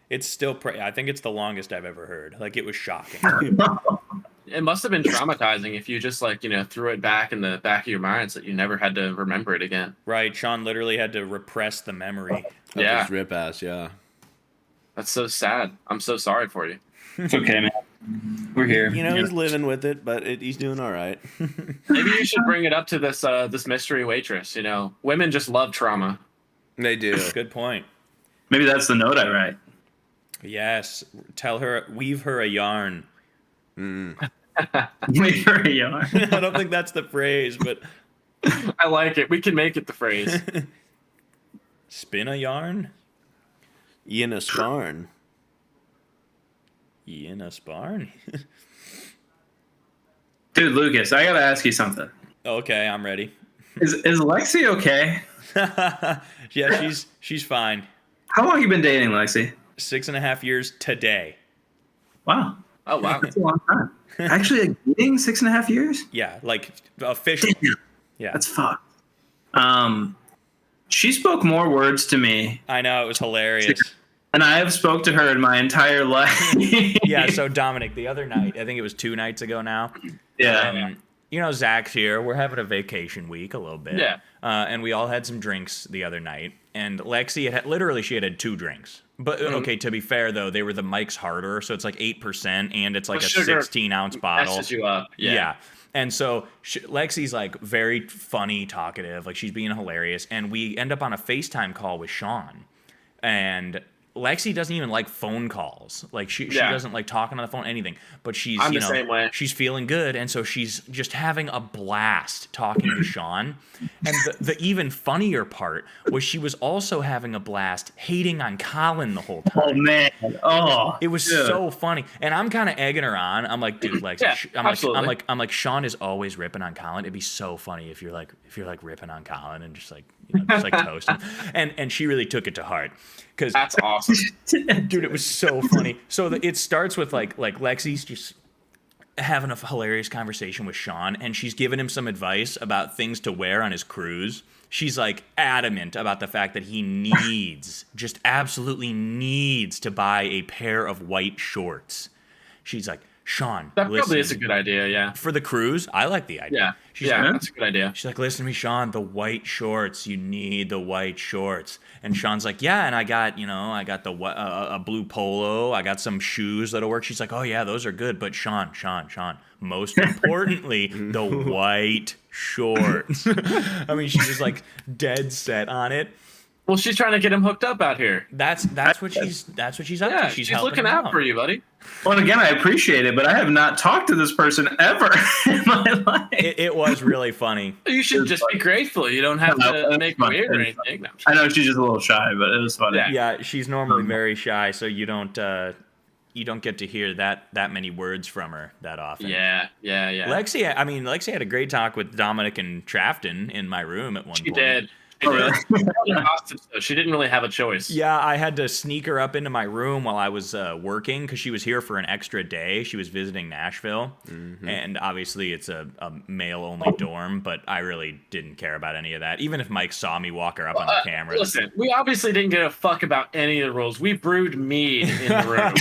Speaker 2: It's still, I think it's the longest I've ever heard. Like, it was shocking.
Speaker 4: It must have been traumatizing if you just like, threw it back in the back of your mind so that you never had to remember it again.
Speaker 2: Right, Sean literally had to repress the memory.
Speaker 1: Of
Speaker 4: Yeah.
Speaker 1: his rip ass, yeah.
Speaker 4: That's so sad. I'm so sorry for you.
Speaker 3: It's okay, man. We're here.
Speaker 1: You know, he's living with it, but he's doing all right.
Speaker 4: Maybe you should bring it up to this mystery waitress. Women just love trauma.
Speaker 1: They do.
Speaker 2: Good point.
Speaker 3: Maybe that's the note I write.
Speaker 2: Yes, tell her, weave her a yarn.
Speaker 3: Wait for a yarn.
Speaker 2: I don't think that's the phrase, but
Speaker 4: I like it. We can make it the phrase.
Speaker 2: spin a yarn?
Speaker 1: Ian a sparn.
Speaker 2: In a sparn?
Speaker 3: Dude, Lucas, I gotta ask you something.
Speaker 2: Okay, I'm ready.
Speaker 3: Is Lexi okay?
Speaker 2: Yeah, she's fine.
Speaker 3: How long you been dating, Lexi?
Speaker 2: 6.5 years today.
Speaker 3: Wow,
Speaker 4: Oh wow.
Speaker 3: that's a long time. Actually, like, dating 6.5 years?
Speaker 2: Yeah, like official. Yeah,
Speaker 3: That's fucked. She spoke more words to me,
Speaker 2: I know, it was hilarious.
Speaker 3: and I have spoke to her in my entire life.
Speaker 2: Yeah, so Dominic, the other night, I think it was 2 nights ago now.
Speaker 3: yeah.
Speaker 2: Zach's here. We're having a vacation week a little bit.
Speaker 4: Yeah.
Speaker 2: And we all had some drinks the other night. And Lexi she had 2 drinks. But okay, to be fair though, they were the Mike's Harder, so it's like 8%, and it's like
Speaker 4: The
Speaker 2: a
Speaker 4: sugar
Speaker 2: 16-ounce bottle.
Speaker 4: Messes you up.
Speaker 2: Yeah. And so Lexi's like very funny, talkative, like she's being hilarious. And we end up on a FaceTime call with Sean. And Lexi doesn't even like phone calls. Like she doesn't like talking on the phone, anything. But she's
Speaker 4: I'm the same way.
Speaker 2: she's feeling good, and so she's just having a blast talking to Sean. And the even funnier part was she was also having a blast hating on Colin the whole time.
Speaker 3: Oh man. Oh.
Speaker 2: It was
Speaker 3: dude.
Speaker 2: so funny, and I'm kind of egging her on. I'm like, dude, Lex,
Speaker 4: Yeah, absolutely.
Speaker 2: I'm like, Sean is always ripping on Colin. It'd be so funny if you're like ripping on Colin and just like, just like toast him. And she really took it to heart, because
Speaker 4: That's awesome.
Speaker 2: dude, it was so funny. So it starts with like Lexi's just having a hilarious conversation with Sean, and she's giving him some advice about things to wear on his cruise. She's like adamant about the fact that he needs, just absolutely needs to buy a pair of white shorts. She's like, Sean,
Speaker 4: That
Speaker 2: listen,
Speaker 4: probably is a good idea. Yeah.
Speaker 2: for the cruise, I like the idea.
Speaker 4: Yeah.
Speaker 2: She's
Speaker 4: Yeah.
Speaker 2: like,
Speaker 4: That's a good idea.
Speaker 2: She's like, listen to me, Sean, the white shorts. You need the white shorts. And Sean's like, yeah, and I got the a blue polo. I got some shoes that'll work. She's like, oh, yeah, those are good. But Sean, most importantly, the white shorts. I mean, she's just like dead set on it.
Speaker 4: Well, she's trying to get him hooked up out here.
Speaker 2: That's what she's up
Speaker 4: Yeah,
Speaker 2: to. She's
Speaker 4: looking
Speaker 2: him
Speaker 4: out for you, buddy.
Speaker 3: Well, again, I appreciate it, but I have not talked to this person ever in my life.
Speaker 2: It was really funny.
Speaker 4: You should just be grateful. You don't have to make it weird or anything. No.
Speaker 3: I know she's just a little shy, but it was funny.
Speaker 4: Yeah.
Speaker 2: Yeah, she's normally very shy, so you don't get to hear that many words from her that often.
Speaker 4: Yeah.
Speaker 2: Lexi had a great talk with Dominic and Trafton in my room at one point.
Speaker 4: She did.
Speaker 3: Oh, really?
Speaker 4: She didn't really have a choice.
Speaker 2: Yeah, I had to sneak her up into my room while I was working because she was here for an extra day. She was visiting Nashville, and obviously it's a male-only dorm, but I really didn't care about any of that. Even if Mike saw me walk her up on the camera.
Speaker 4: Listen, we obviously didn't give a fuck about any of the rules. We brewed mead in the room.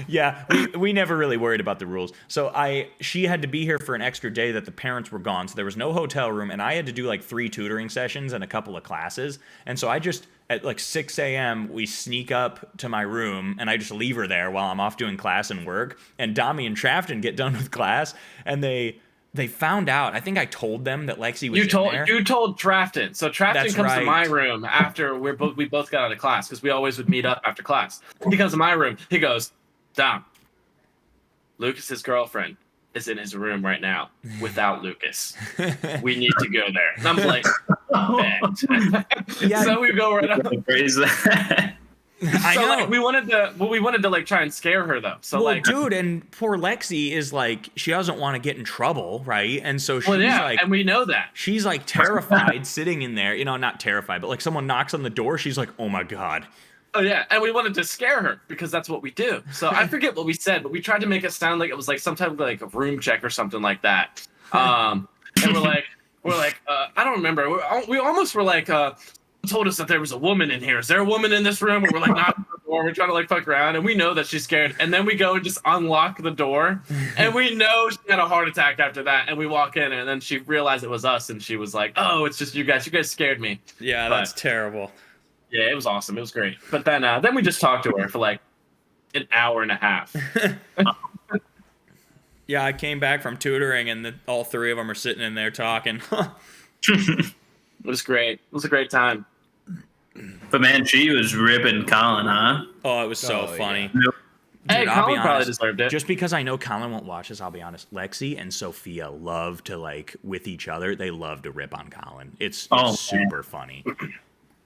Speaker 2: Yeah, we never really worried about the rules. So she had to be here for an extra day that the parents were gone, so there was no hotel room, and I had to do like 3 tutoring sessions and a couple of classes. And so I just at like 6 a.m. we sneak up to my room, and I just leave her there while I'm off doing class and work. And Dami and Trafton get done with class, and they found out. I think I told them that Lexi was in there.
Speaker 4: You told Trafton. So Trafton
Speaker 2: That's
Speaker 4: comes
Speaker 2: right.
Speaker 4: to my room after we both got out of class because we always would meet up after class. He comes to my room. He goes, Dom, Lucas's girlfriend is in his room right now without Lucas. We need to go there. And I'm like, bet.
Speaker 2: Yeah.
Speaker 4: So we go right up.
Speaker 3: Praise that.
Speaker 2: I
Speaker 4: So
Speaker 2: know.
Speaker 4: like, we wanted to like try and scare her though. So
Speaker 2: Well,
Speaker 4: like,
Speaker 2: dude, and poor Lexi is like, she doesn't want to get in trouble, right? And so she's like,
Speaker 4: and we know that.
Speaker 2: she's like terrified sitting in there, not terrified, but like someone knocks on the door. She's like, oh my God.
Speaker 4: Oh yeah, and we wanted to scare her because that's what we do. So I forget what we said, but we tried to make it sound like it was like some type of like a room check or something like that. And we're like, I don't remember. We almost were like, told us that there was a woman in here. Is there a woman in this room? And we're like, not the door. We're trying to like fuck around, and we know that she's scared. And then we go and just unlock the door, and we know she had a heart attack after that. And we walk in, and then she realized it was us, and she was like, "Oh, it's just you guys. You guys scared me."
Speaker 2: Yeah,
Speaker 4: But-
Speaker 2: that's terrible.
Speaker 4: Yeah, it was awesome. It was great. But then we just talked to her for like an hour and a half.
Speaker 2: Yeah, I came back from tutoring, and all 3 of them are sitting in there talking.
Speaker 4: It was great. It was a great time.
Speaker 3: But man, she was ripping Colin, huh?
Speaker 2: Oh, it was so
Speaker 1: Oh,
Speaker 2: funny.
Speaker 3: yeah.
Speaker 4: Hey,
Speaker 2: Dude, I'll be
Speaker 4: Colin probably
Speaker 2: honest,
Speaker 4: deserved it.
Speaker 2: Just because I know Colin won't watch this, I'll be honest. Lexi and Sophia love to like with each other. They love to rip on Colin. It's
Speaker 3: Oh,
Speaker 2: super funny.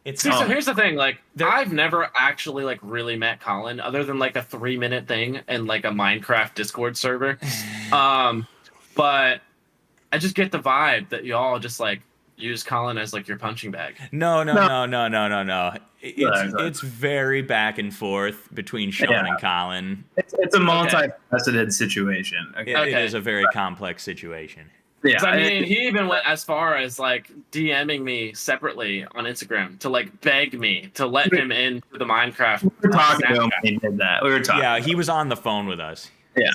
Speaker 2: It's
Speaker 4: See,
Speaker 3: Oh.
Speaker 4: so here's the thing. Like,
Speaker 2: There-
Speaker 4: I've never actually like really met Colin, other than like a 3-minute thing in like a Minecraft Discord server. But I just get the vibe that y'all just like use Colin as like your punching bag.
Speaker 2: No.
Speaker 3: Exactly.
Speaker 2: It's very back and forth between Sean
Speaker 3: Yeah.
Speaker 2: and Colin.
Speaker 3: It's a multifaceted situation. Okay.
Speaker 2: It is a very complex situation.
Speaker 3: Yeah.
Speaker 4: 'Cause, I mean, he even went as far as like DMing me separately on Instagram to like beg me to let him into the Minecraft.
Speaker 3: we were talking to him
Speaker 4: Snapchat.
Speaker 3: when he did that. We were talking.
Speaker 2: Yeah, he was on the phone with us.
Speaker 3: Yeah.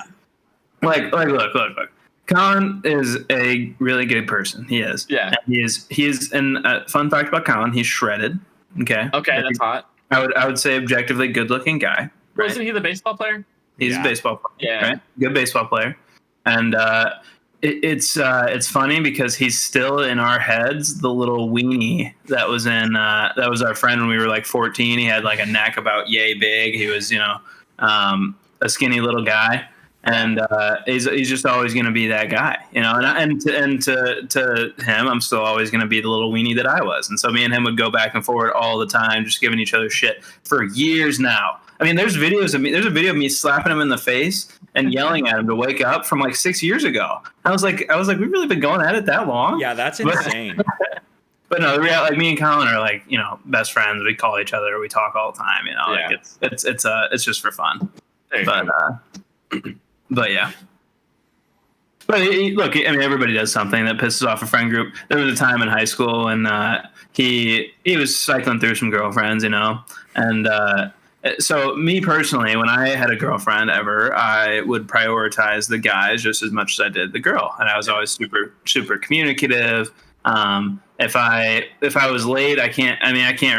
Speaker 3: Like, look. Colin is a really good person. He is.
Speaker 4: Yeah.
Speaker 3: And he is. And fun fact about Colin, he's shredded. Okay.
Speaker 4: Okay, that's hot.
Speaker 3: I would say objectively good looking guy. Right?
Speaker 4: Wasn't he the baseball player?
Speaker 3: He's
Speaker 2: Yeah.
Speaker 3: a baseball player.
Speaker 4: Yeah.
Speaker 3: Right? Good baseball player. And it's funny because he's still in our heads the little weenie that was our friend when we were like 14. He had like a neck about yay big. He was a skinny little guy, and he's just always going to be that guy, and to him, I'm still always going to be the little weenie that I was. And so me and him would go back and forward all the time, just giving each other shit for years now. I mean, there's videos of me. There's a video of me slapping him in the face and yelling at him to wake up from like 6 years ago. I was like, we've really been going at it that long?
Speaker 2: Yeah, that's insane.
Speaker 3: But no, the reality, like me and Colin are like, best friends. We call each other. We talk all the time.
Speaker 4: Yeah.
Speaker 3: Like it's just for fun.
Speaker 4: There you
Speaker 3: But
Speaker 4: go.
Speaker 3: but yeah. But look, I mean, everybody does something that pisses off a friend group. There was a time in high school when he was cycling through some girlfriends, and so me personally, when I had a girlfriend ever, I would prioritize the guys just as much as I did the girl, and I was always super communicative. If I was late, I can't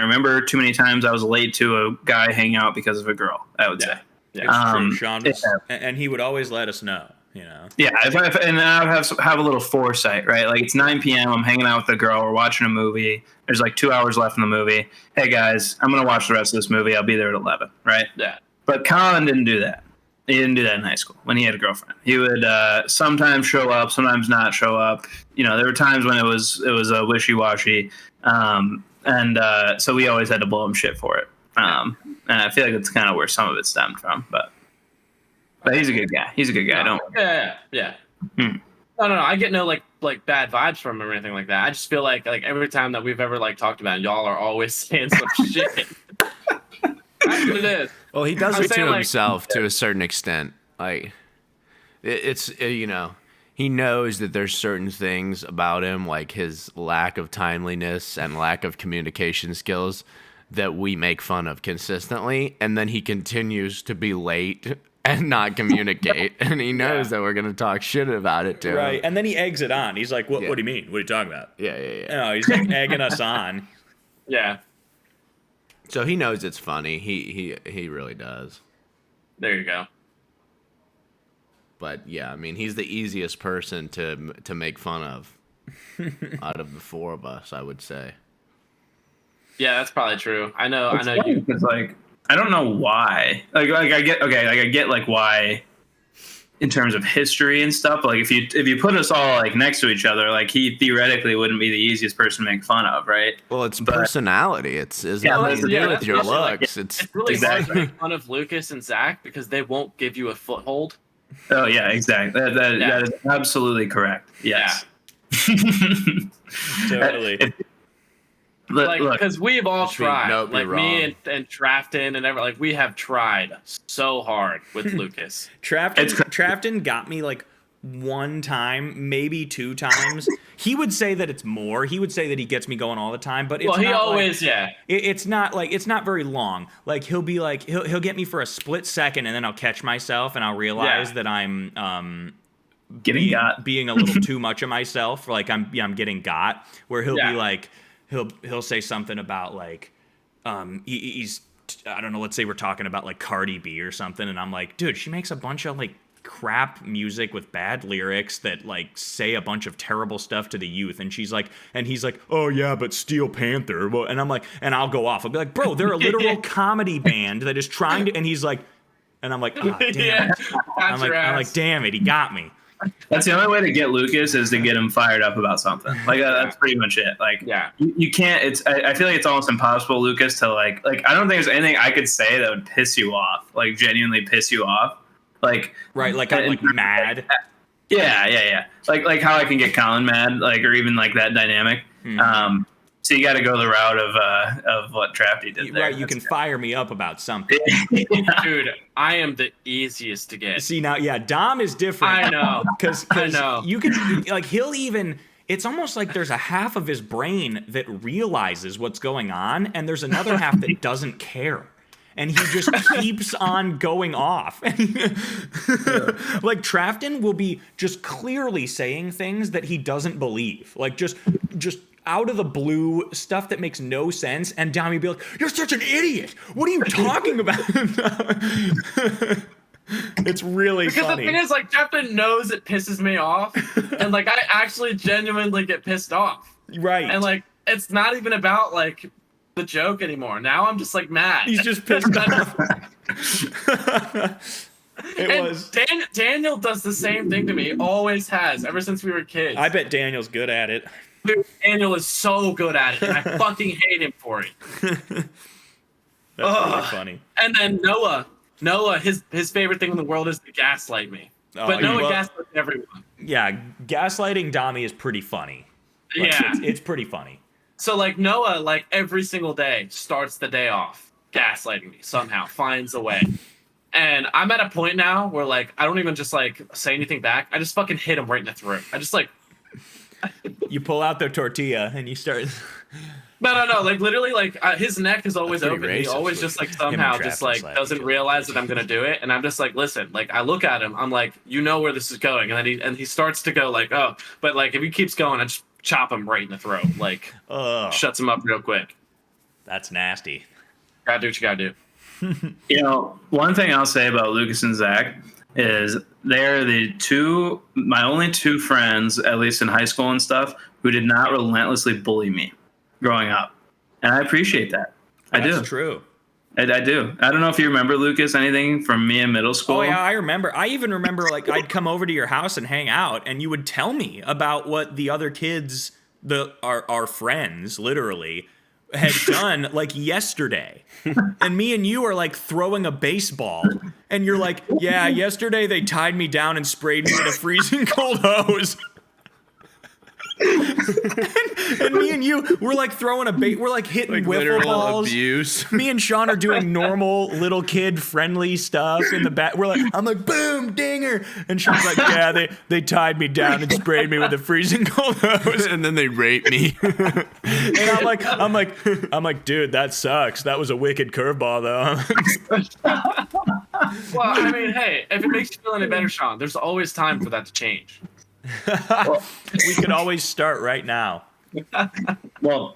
Speaker 3: remember too many times I was late to a guy hang out because of a girl. I would say.
Speaker 2: Yeah, it's true. Sean was, and he would always let us know.
Speaker 3: Yeah, and I would have a little foresight, right? Like it's 9 p.m. I'm hanging out with the girl. We're watching a movie. There's like 2 hours left in the movie. Hey guys, I'm gonna watch the rest of this movie. I'll be there at 11, right?
Speaker 4: Yeah.
Speaker 3: But Colin didn't do that. He didn't do that in high school when he had a girlfriend. He would sometimes show up, sometimes not show up. There were times when it was a wishy-washy, and so we always had to blow him shit for it. And I feel like that's kind of where some of it stemmed from, but he's a good guy. He's a good guy.
Speaker 4: Yeah. No. I get no like bad vibes from him or anything like that. I just feel like every time that we've ever talked about it, y'all are always saying some shit. That's what it is.
Speaker 1: Well, he does it to himself to a certain extent. Like it's he knows that there's certain things about him, like his lack of timeliness and lack of communication skills, that we make fun of consistently, and then he continues to be late and not communicate, and he knows that we're gonna talk shit about it too.
Speaker 2: Right, and then he eggs it on. He's like, "What? What do you mean? What are you talking about?"
Speaker 1: Yeah.
Speaker 2: No, he's like egging us on.
Speaker 4: Yeah.
Speaker 1: So he knows it's funny. He really does.
Speaker 4: There you go.
Speaker 1: But yeah, I mean, he's the easiest person to make fun of out of the four of us, I would say.
Speaker 4: Yeah, that's probably true. I know you.
Speaker 3: It's like I don't know why. I get why in terms of history and stuff. Like if you put us all next to each other, he theoretically wouldn't be the easiest person to make fun of, right?
Speaker 1: Well, it's personality. It's nothing to do with your looks. It's
Speaker 4: really hard to make fun of Lucas and Zach because they won't give you a foothold.
Speaker 3: Oh yeah, exactly. That is absolutely correct. Yes.
Speaker 2: Yeah. Totally.
Speaker 4: Because we've all tried,
Speaker 1: wrong.
Speaker 4: me and Trafton and everyone, we have tried so hard with Lucas.
Speaker 2: Trafton got me one time, maybe 2 times. He would say that it's more. He would say that he gets me going all the time, but it's it's not very long. He'll be he'll get me for a split second, and then I'll catch myself and I'll realize that I'm being a little too much of myself. I'm getting got. Where he'll be he'll say something about he's I don't know, let's say we're talking about Cardi B or something, and I'm like, dude, she makes a bunch of crap music with bad lyrics that say a bunch of terrible stuff to the youth, and he's like, oh yeah, but Steel Panther, well, and I'm like, and I'll go off, I'll be like, bro, they're a literal comedy band that is trying to, and he's like, and I'm like, oh, damn it. I'm like, damn it, he got me.
Speaker 3: That's the only way to get Lucas is to get him fired up about something. That's pretty much it. You can't. I feel like it's almost impossible, Lucas, to I don't think there's anything I could say that would piss you off, genuinely piss you off. I'm
Speaker 2: mad.
Speaker 3: Yeah. Like how I can get Colin mad, or even that dynamic.
Speaker 2: Mm-hmm.
Speaker 3: So you got to go the route of what Trafty did there.
Speaker 2: Right, you can fire me up about something.
Speaker 4: Dude, I am the easiest to get.
Speaker 2: See, now, yeah, Dom is different.
Speaker 4: I know.
Speaker 2: Because you can, he'll even, it's almost like there's a half of his brain that realizes what's going on, and there's another half that doesn't care. And he just keeps on going off. Trafton will be just clearly saying things that he doesn't believe. Just out of the blue stuff that makes no sense, and Dom would be like, "You're such an idiot! What are you talking about?" It's really funny.
Speaker 4: The thing is, Trafton knows it pisses me off, and I actually genuinely get pissed off.
Speaker 2: Right.
Speaker 4: And it's not even about the joke anymore. Now I'm just mad.
Speaker 2: He's just pissed off.
Speaker 4: Daniel does the same thing to me. Always has ever since we were kids.
Speaker 2: I bet Daniel's good at it.
Speaker 4: Dude, Daniel is so good at it, and I fucking hate him for it.
Speaker 2: That's really funny.
Speaker 4: And then Noah, his favorite thing in the world is to gaslight me. But Noah gaslights everyone.
Speaker 2: Yeah, gaslighting Dami is pretty funny. It's pretty funny.
Speaker 4: So Noah, every single day starts the day off gaslighting me somehow, finds a way. And I'm at a point now where like I don't even just like say anything back. I just fucking hit him right in the throat. I just like
Speaker 2: You pull out the tortilla and you start.
Speaker 4: no. Like literally, like his neck is always
Speaker 1: That's pretty
Speaker 4: open. He
Speaker 1: racist,
Speaker 4: always
Speaker 1: Luke.
Speaker 4: just like
Speaker 2: and
Speaker 4: somehow
Speaker 2: Travis
Speaker 4: just
Speaker 2: will
Speaker 4: like
Speaker 2: slap
Speaker 4: doesn't
Speaker 2: each other.
Speaker 4: realize that I'm gonna do it. And I'm just like, listen. Like I look at him. I'm like, you know where this is going. And then he starts to go like, oh, but like if he keeps going, I just chop him right in the throat. Like shuts him up real quick.
Speaker 2: That's nasty.
Speaker 4: Gotta do what you gotta do.
Speaker 3: You know, one thing I'll say about Lucas and Zach is they're my only two friends, at least in high school and stuff, who did not relentlessly bully me growing up. And I appreciate that. I do.
Speaker 2: That's true.
Speaker 3: I do. I don't know if you remember, Lucas, anything from me in middle school.
Speaker 2: Oh yeah, I remember. I even remember like I'd come over to your house and hang out, and you would tell me about what the other kids, our friends, literally, had done like yesterday. And me and you are like throwing a baseball, and you're like, "Yeah, yesterday they tied me down and sprayed me with a freezing cold hose." and me and you, we're like throwing we're like hitting
Speaker 1: Like
Speaker 2: wiffle
Speaker 1: literal
Speaker 2: balls.
Speaker 1: abuse.
Speaker 2: Me and Sean are doing normal little kid friendly stuff in the back. I'm like, boom, dinger. And Sean's like, yeah, they tied me down and sprayed me with a freezing cold hose.
Speaker 1: And then they rape me.
Speaker 2: And I'm like, dude, that sucks. That was a wicked curveball though.
Speaker 4: Well, I mean, hey, if it makes you feel any better, Sean, there's always time for that to change.
Speaker 2: We could always start right now.
Speaker 3: Well,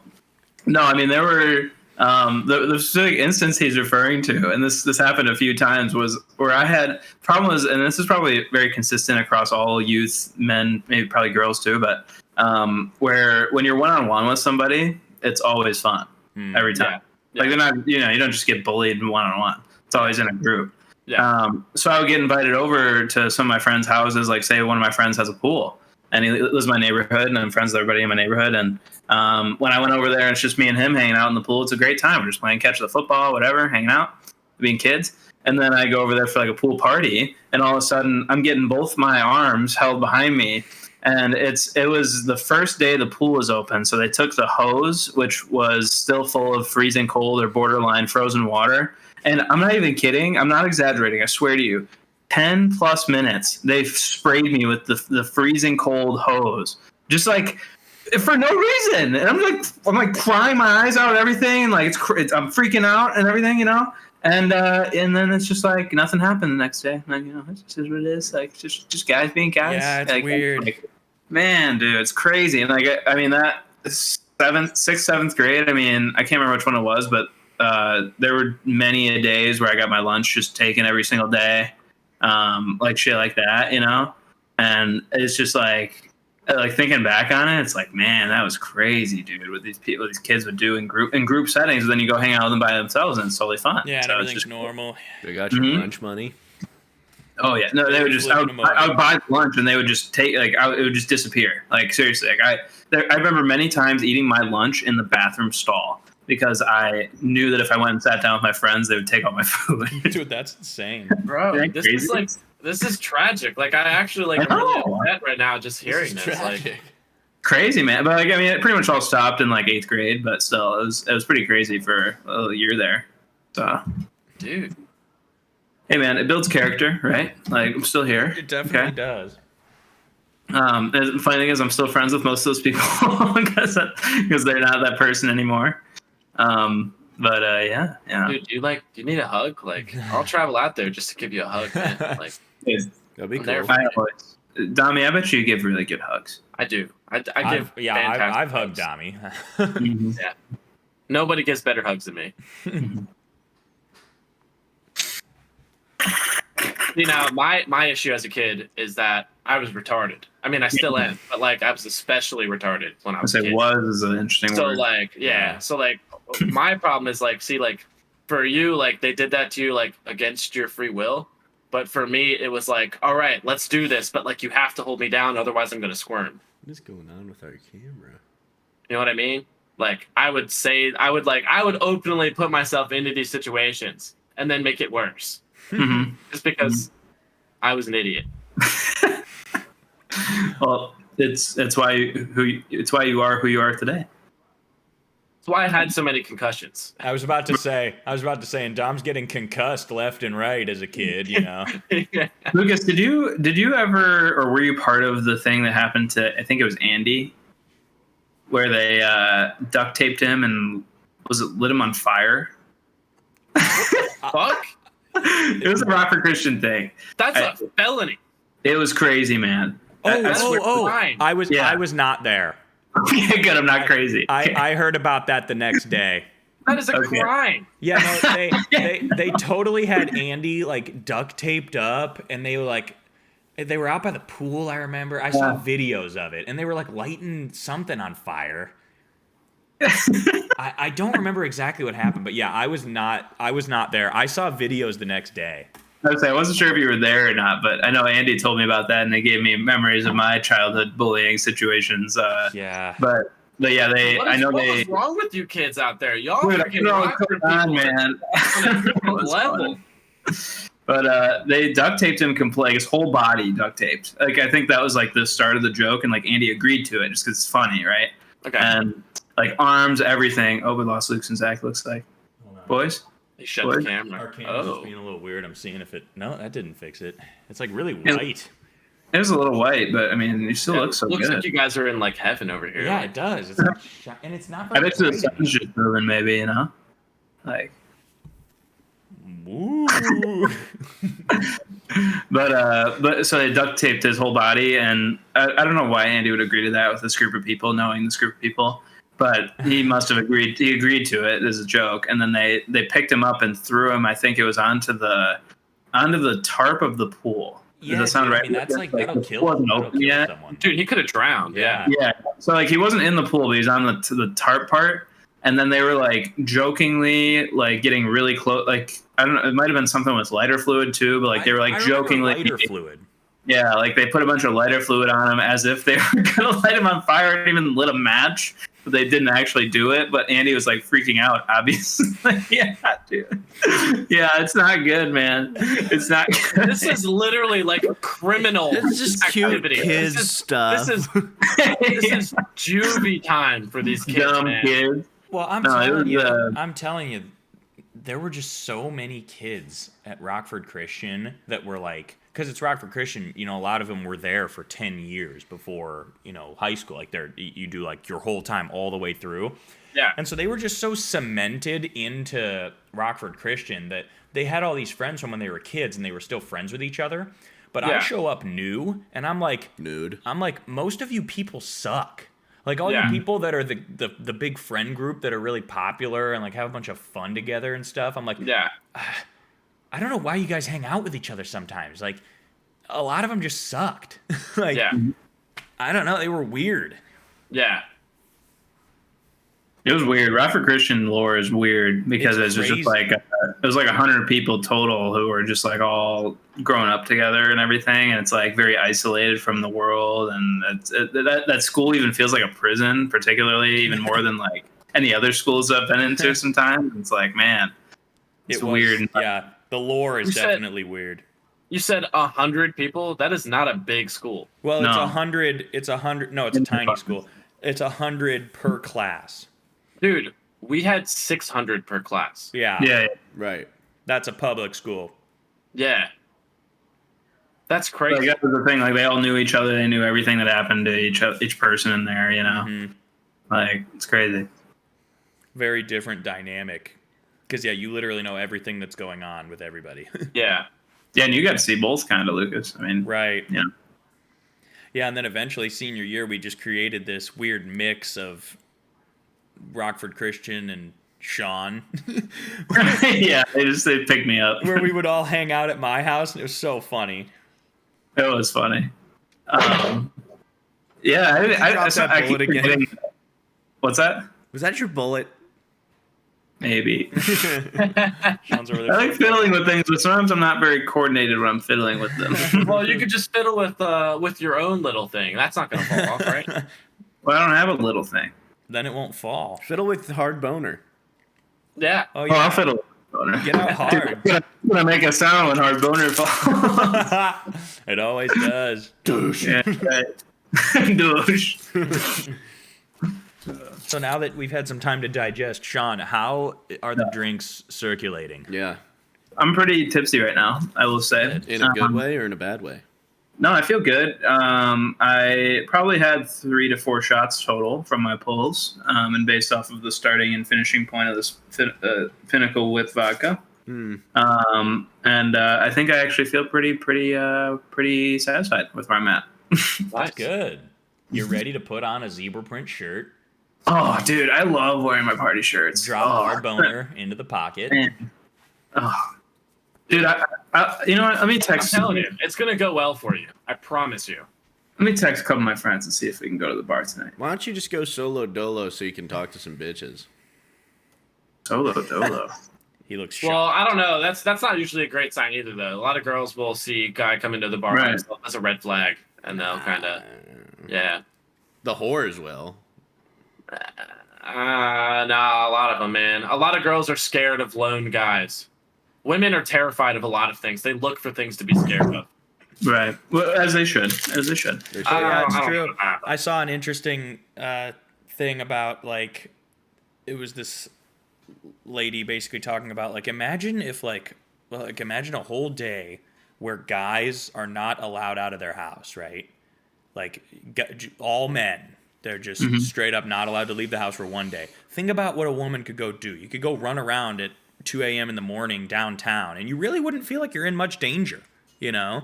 Speaker 3: no, I mean, there were the specific instance he's referring to, and this happened a few times, was where I had problems, and this is probably very consistent across all youth, men, maybe probably girls too, but where when you're one-on-one with somebody, it's always fun every time.
Speaker 4: Yeah.
Speaker 3: Like they're not, you don't just get bullied one-on-one. It's always in a group.
Speaker 4: Yeah.
Speaker 3: So I would get invited over to some of my friends' houses. Like, say one of my friends has a pool, and he lives in my neighborhood, and I'm friends with everybody in my neighborhood. And when I went over there, it's just me and him hanging out in the pool. It's a great time. We're just playing catch the football, whatever, hanging out, being kids. And then I go over there for like a pool party, and all of a sudden, I'm getting both my arms held behind me. And it was the first day the pool was open, so they took the hose, which was still full of freezing cold or borderline frozen water. And I'm not even kidding. I'm not exaggerating. I swear to you. 10 plus minutes, they sprayed me with the freezing cold hose. Just like for no reason. And I'm like crying my eyes out and everything. Like I'm freaking out and everything, And then it's just like nothing happened the next day. Like, it's just what it is. Like just guys being guys.
Speaker 2: Yeah, it's weird.
Speaker 3: Like, man, dude, it's crazy. And like I mean that sixth, seventh grade. I mean, I can't remember which one it was, but there were many a days where I got my lunch just taken every single day, like shit like that, And it's just like thinking back on it, it's like, man, that was crazy, dude. What these kids would do in group settings, and then you go hang out with them by themselves, and it's totally fun.
Speaker 2: Yeah, and
Speaker 3: so
Speaker 2: everything's
Speaker 3: just
Speaker 2: normal.
Speaker 1: They got your lunch money.
Speaker 3: Oh yeah, no, they would just. I would buy lunch, and they would just take it would just disappear. Like seriously, I remember many times eating my lunch in the bathroom stall because I knew that if I went and sat down with my friends, they would take all my food.
Speaker 2: Dude, that's insane.
Speaker 4: Bro, this is tragic. Like I actually I'm really upset right now just hearing this. Like
Speaker 3: crazy, man. But like I mean, it pretty much all stopped in like 8th grade, but still, it was pretty crazy for a year there. So,
Speaker 4: dude.
Speaker 3: Hey man, it builds character, right? Like I'm still here.
Speaker 2: It definitely does.
Speaker 3: The funny thing is, I'm still friends with most of those people because they're not that person anymore. But yeah.
Speaker 4: Dude, do you need a hug? Like, I'll travel out there just to give you a hug, man. Like,
Speaker 1: that'd be cool.
Speaker 3: Dami, I bet you give really good hugs.
Speaker 4: I do. I give.
Speaker 2: I've hugged Dami.
Speaker 4: Yeah. Nobody gives better hugs than me. See, now my issue as a kid is that I was retarded. I mean, I still am, but like I was especially retarded when I was a kid.
Speaker 3: Was is an interesting word.
Speaker 4: So like, yeah. So like, my problem is like, see, like for you, like they did that to you like against your free will, but for me, it was like, all right, let's do this, but like you have to hold me down, otherwise I'm gonna squirm.
Speaker 1: What is going on with our camera?
Speaker 4: You know what I mean? Like I would openly put myself into these situations and then make it worse.
Speaker 3: Mm-hmm.
Speaker 4: Just because I was an idiot.
Speaker 3: Well, it's why you are who you are today.
Speaker 4: That's why I had so many concussions.
Speaker 2: I was about to say, and Dom's getting concussed left and right as a kid, you know.
Speaker 3: Yeah. Lucas, did you ever, or were you part of the thing that happened to, I think it was Andy, where they duct taped him and lit him on fire?
Speaker 4: Fuck?
Speaker 3: It was a Rockford Christian thing.
Speaker 4: That's a felony.
Speaker 3: It was crazy, man.
Speaker 2: I was not there.
Speaker 3: Okay, good. I'm not crazy.
Speaker 2: I heard about that the next day.
Speaker 4: That is a crime.
Speaker 2: Yeah, no, they totally had Andy like duct taped up, and they were out by the pool. I remember I saw videos of it, and they were like lighting something on fire. I don't remember exactly what happened, but yeah, I was not there. I saw videos the next day.
Speaker 3: I wasn't sure if you were there or not, but I know Andy told me about that, and they gave me memories of my childhood bullying situations.
Speaker 2: Yeah,
Speaker 3: but yeah,
Speaker 4: what is wrong with you kids out there? Y'all
Speaker 3: dude,
Speaker 4: freaking Rockford people
Speaker 3: man.
Speaker 4: on a different level.
Speaker 3: But they duct taped him like his whole body duct taped. Like I think that was like the start of the joke, and like Andy agreed to it just because it's funny, right?
Speaker 4: Okay.
Speaker 3: And like arms, everything. Oh, we lost Luke and Zach. Looks like boys.
Speaker 4: They shut the camera.
Speaker 2: Our camera's just being a little weird. I'm seeing if it. No, that didn't fix it. It's like really white.
Speaker 3: It was a little white, but I mean, you still look so good.
Speaker 4: Looks like you guys are in like heaven over here.
Speaker 2: Yeah, it does. It's like, and it's not.
Speaker 3: I bet the sun's just moving, maybe, you know, like.
Speaker 2: Woo.
Speaker 3: But so they duct taped his whole body, and I don't know why Andy would agree to that with this group of people, knowing this group of people. But he must have agreed. He agreed to it as a joke, and then they picked him up and threw him. I think it was onto the tarp of the pool.
Speaker 2: Yeah,
Speaker 3: does that sound right?
Speaker 2: I mean, that's like that'll kill someone.
Speaker 4: Dude, he could have drowned. Yeah.
Speaker 3: Yeah. So like he wasn't in the pool, but he was on the tarp part. And then they were like jokingly like getting really close. Like I don't know, it might have been something with lighter fluid too, but like they were like jokingly
Speaker 2: lighter fluid.
Speaker 3: Yeah, like they put a bunch of lighter fluid on him as if they were gonna light him on fire and even lit a match. But they didn't actually do it. But Andy was like freaking out, obviously. Yeah, dude. Yeah, it's not good, man. It's not good.
Speaker 4: This is literally like criminal
Speaker 1: It's just
Speaker 4: activity.
Speaker 1: cute kids stuff.
Speaker 4: This is juvie time for these kids,
Speaker 3: Dumb
Speaker 4: man.
Speaker 3: kids.
Speaker 2: Well, I'm telling you, there were just so many kids at Rockford Christian that were like, because it's Rockford Christian, you know, a lot of them were there for 10 years before, you know, high school. Like you do like your whole time all the way through.
Speaker 4: Yeah.
Speaker 2: And so they were just so cemented into Rockford Christian that they had all these friends from when they were kids and they were still friends with each other. But I show up new and I'm like, most of you people suck. Like all you people that are the big friend group that are really popular and like have a bunch of fun together and stuff. I'm like, I don't know why you guys hang out with each other sometimes. Like a lot of them just sucked. Like I don't know, they were weird.
Speaker 4: Yeah.
Speaker 3: It was weird. Rockford Christian lore is weird because it's just like it was like 100 people total who were just like all growing up together and everything, and it's like very isolated from the world, and that school even feels like a prison, particularly even more than like any other schools I've been into. Sometimes it's like, man, it's weird.
Speaker 2: Yeah, the lore is definitely weird.
Speaker 4: You said 100 people? That is not a big school.
Speaker 2: Well, it's 100. It's 100. No, it's a tiny school. It's 100 per class.
Speaker 4: Dude, we had 600 per class.
Speaker 2: Yeah.
Speaker 1: Right.
Speaker 2: That's a public school.
Speaker 4: Yeah. That's crazy.
Speaker 3: Like, that was the thing. Like they all knew each other. They knew everything that happened to each person in there. You know, like it's crazy.
Speaker 2: Very different dynamic. Because you literally know everything that's going on with everybody.
Speaker 3: Yeah, and you got to see both kind of, Lucas. I mean,
Speaker 2: right.
Speaker 3: Yeah.
Speaker 2: Yeah, and then eventually senior year, we just created this weird mix of Rockford Christian and Sean.
Speaker 3: Yeah, they picked me up.
Speaker 2: Where we would all hang out at my house, and it was so funny.
Speaker 3: It was funny. Yeah, I keep forgetting. What's that?
Speaker 1: Was that your bullet?
Speaker 3: Maybe.
Speaker 2: Sean's over there.
Speaker 3: I like fiddling with things, but sometimes I'm not very coordinated when I'm fiddling with them.
Speaker 4: Well, you could just fiddle with your own little thing. That's not going to fall off, right?
Speaker 3: Well, I don't have a little thing.
Speaker 2: Then it won't fall.
Speaker 1: Fiddle with hard boner.
Speaker 4: Yeah.
Speaker 2: Oh, yeah.
Speaker 3: I'll fiddle with boner.
Speaker 2: Get out hard.
Speaker 3: It's gonna make a sound when hard boner falls.
Speaker 2: It always does.
Speaker 1: Douche.
Speaker 3: Yeah, right. Douche.
Speaker 2: So now that we've had some time to digest, Sean, how are the drinks circulating?
Speaker 1: Yeah.
Speaker 3: I'm pretty tipsy right now, I will say.
Speaker 1: In a good way or in a bad way?
Speaker 3: No, I feel good. I probably had 3 to 4 shots total from my pulls, and based off of the starting and finishing point of this pinnacle with vodka. And I think I actually feel pretty satisfied with where I'm at.
Speaker 2: That's good. You're ready to put on a zebra print shirt,
Speaker 3: Oh, dude, I love wearing my party shirts.
Speaker 2: drop a hard boner into the pocket.
Speaker 3: Man. Oh. Dude, I you know what? Let me
Speaker 4: I'm
Speaker 3: text.
Speaker 4: telling you, it's gonna go well for you. I promise you.
Speaker 3: Let me text a couple of my friends and see if we can go to the bar tonight.
Speaker 1: Why don't you just go solo dolo so you can talk to some bitches?
Speaker 3: Solo dolo.
Speaker 2: He looks
Speaker 4: Well,
Speaker 2: shocked.
Speaker 4: I don't know. That's not usually a great sign either, though. A lot of girls will see a guy come into the bar by
Speaker 3: Right.
Speaker 4: himself as a red flag, and they'll kind of, yeah.
Speaker 1: The whores will.
Speaker 4: Nah, a lot of them, man. A lot of girls are scared of lone guys. Women are terrified of a lot of things. They look for things to be scared of.
Speaker 3: Right. Well, as they should. As they should.
Speaker 2: Yeah, it's
Speaker 4: I don't
Speaker 2: true.
Speaker 4: know that.
Speaker 2: I saw an interesting thing about, like, it was this lady basically talking about, like, imagine a whole day where guys are not allowed out of their house, right? Like, all men. They're just straight up not allowed to leave the house for one day. Think about what a woman could go do. You could go run around at 2 a.m. in the morning downtown, and you really wouldn't feel like you're in much danger, you know?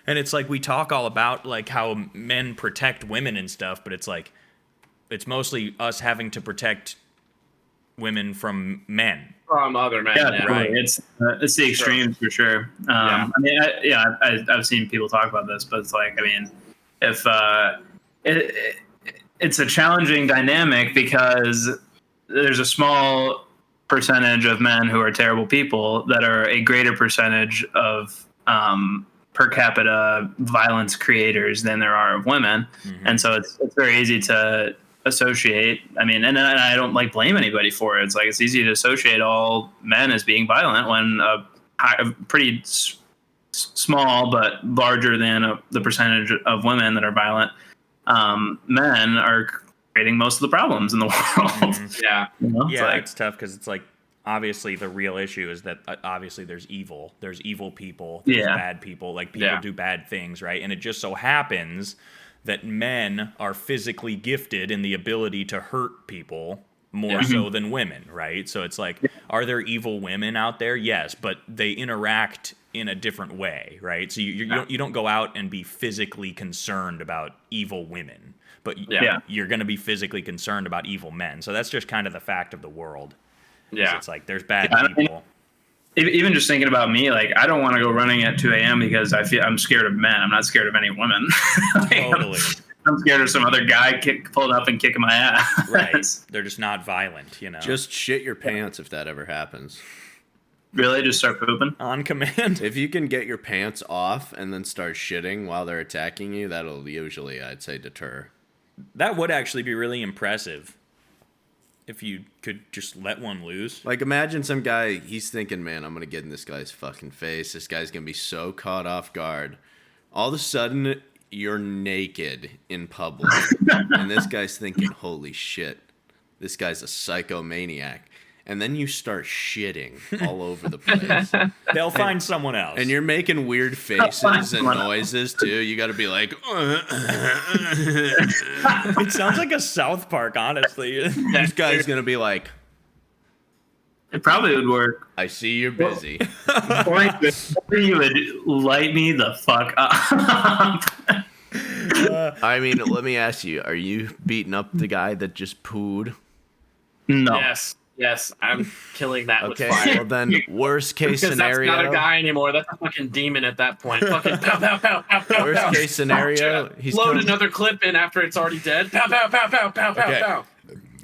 Speaker 2: And it's like we talk all about, like, how men protect women and stuff, but it's like it's mostly us having to protect women from men.
Speaker 4: From other men,
Speaker 3: Yeah,
Speaker 4: yeah.
Speaker 2: right.
Speaker 3: It's the extremes for sure. I mean, I've seen people talk about this, but it's like, I mean, if it's a challenging dynamic because there's a small percentage of men who are terrible people that are a greater percentage of per capita violence creators than there are of women, and so it's very easy to associate. I mean, and I don't like blame anybody for it. It's like it's easy to associate all men as being violent when a pretty small but larger than the percentage of women that are violent men are creating most of the problems in the world.
Speaker 4: Yeah.
Speaker 3: You know?
Speaker 2: Yeah,
Speaker 3: like,
Speaker 2: it's tough because it's like obviously the real issue is that obviously there's evil. There's evil people. There's bad people. Like people do bad things, right? And it just so happens that men are physically gifted in the ability to hurt people more so than women, right? So it's like, are there evil women out there? Yes, but they interact in a different way, right? So you don't go out and be physically concerned about evil women, but you're going to be physically concerned about evil men. So that's just kind of the fact of the world.
Speaker 4: Yeah.
Speaker 2: So it's like there's bad people.
Speaker 3: even just thinking about me, like I don't want to go running at 2 a.m. because I'm scared of men. I'm not scared of any women. Like,
Speaker 2: Totally.
Speaker 3: I'm scared of some other guy pulling up and kicking my ass.
Speaker 2: Right. They're just not violent, you know.
Speaker 1: Just shit your pants if that ever happens.
Speaker 3: Really? Just start pooping?
Speaker 2: on command.
Speaker 1: If you can get your pants off and then start shitting while they're attacking you, that'll usually, I'd say, deter.
Speaker 2: That would actually be really impressive if you could just let one loose.
Speaker 1: Like, imagine some guy, he's thinking, man, I'm going to get in this guy's fucking face. This guy's going to be so caught off guard. All of a sudden, you're naked in public. And this guy's thinking, holy shit, this guy's a psychomaniac. And then you start shitting all over the place.
Speaker 2: They'll find someone else.
Speaker 1: And you're making weird faces and noises, too. You got to be like...
Speaker 2: It sounds like a South Park, honestly.
Speaker 1: This guy's going to be like,
Speaker 3: It probably would work.
Speaker 1: I see you're busy.
Speaker 3: Or you would light me the fuck up.
Speaker 1: I mean, let me ask you, are you beating up the guy that just pooed?
Speaker 3: No.
Speaker 4: Yes, I'm killing that
Speaker 1: Okay,
Speaker 4: with fire.
Speaker 1: well then, worst case
Speaker 4: Because
Speaker 1: scenario.
Speaker 4: that's not a guy anymore. That's a fucking demon at that point. Fucking pow, pow, pow, pow, pow,
Speaker 1: Worst
Speaker 4: pow.
Speaker 1: case scenario, he's
Speaker 4: Load
Speaker 1: coming,
Speaker 4: another clip in after it's already dead. Pow, pow, pow, pow, pow, pow,
Speaker 1: Okay.
Speaker 4: pow.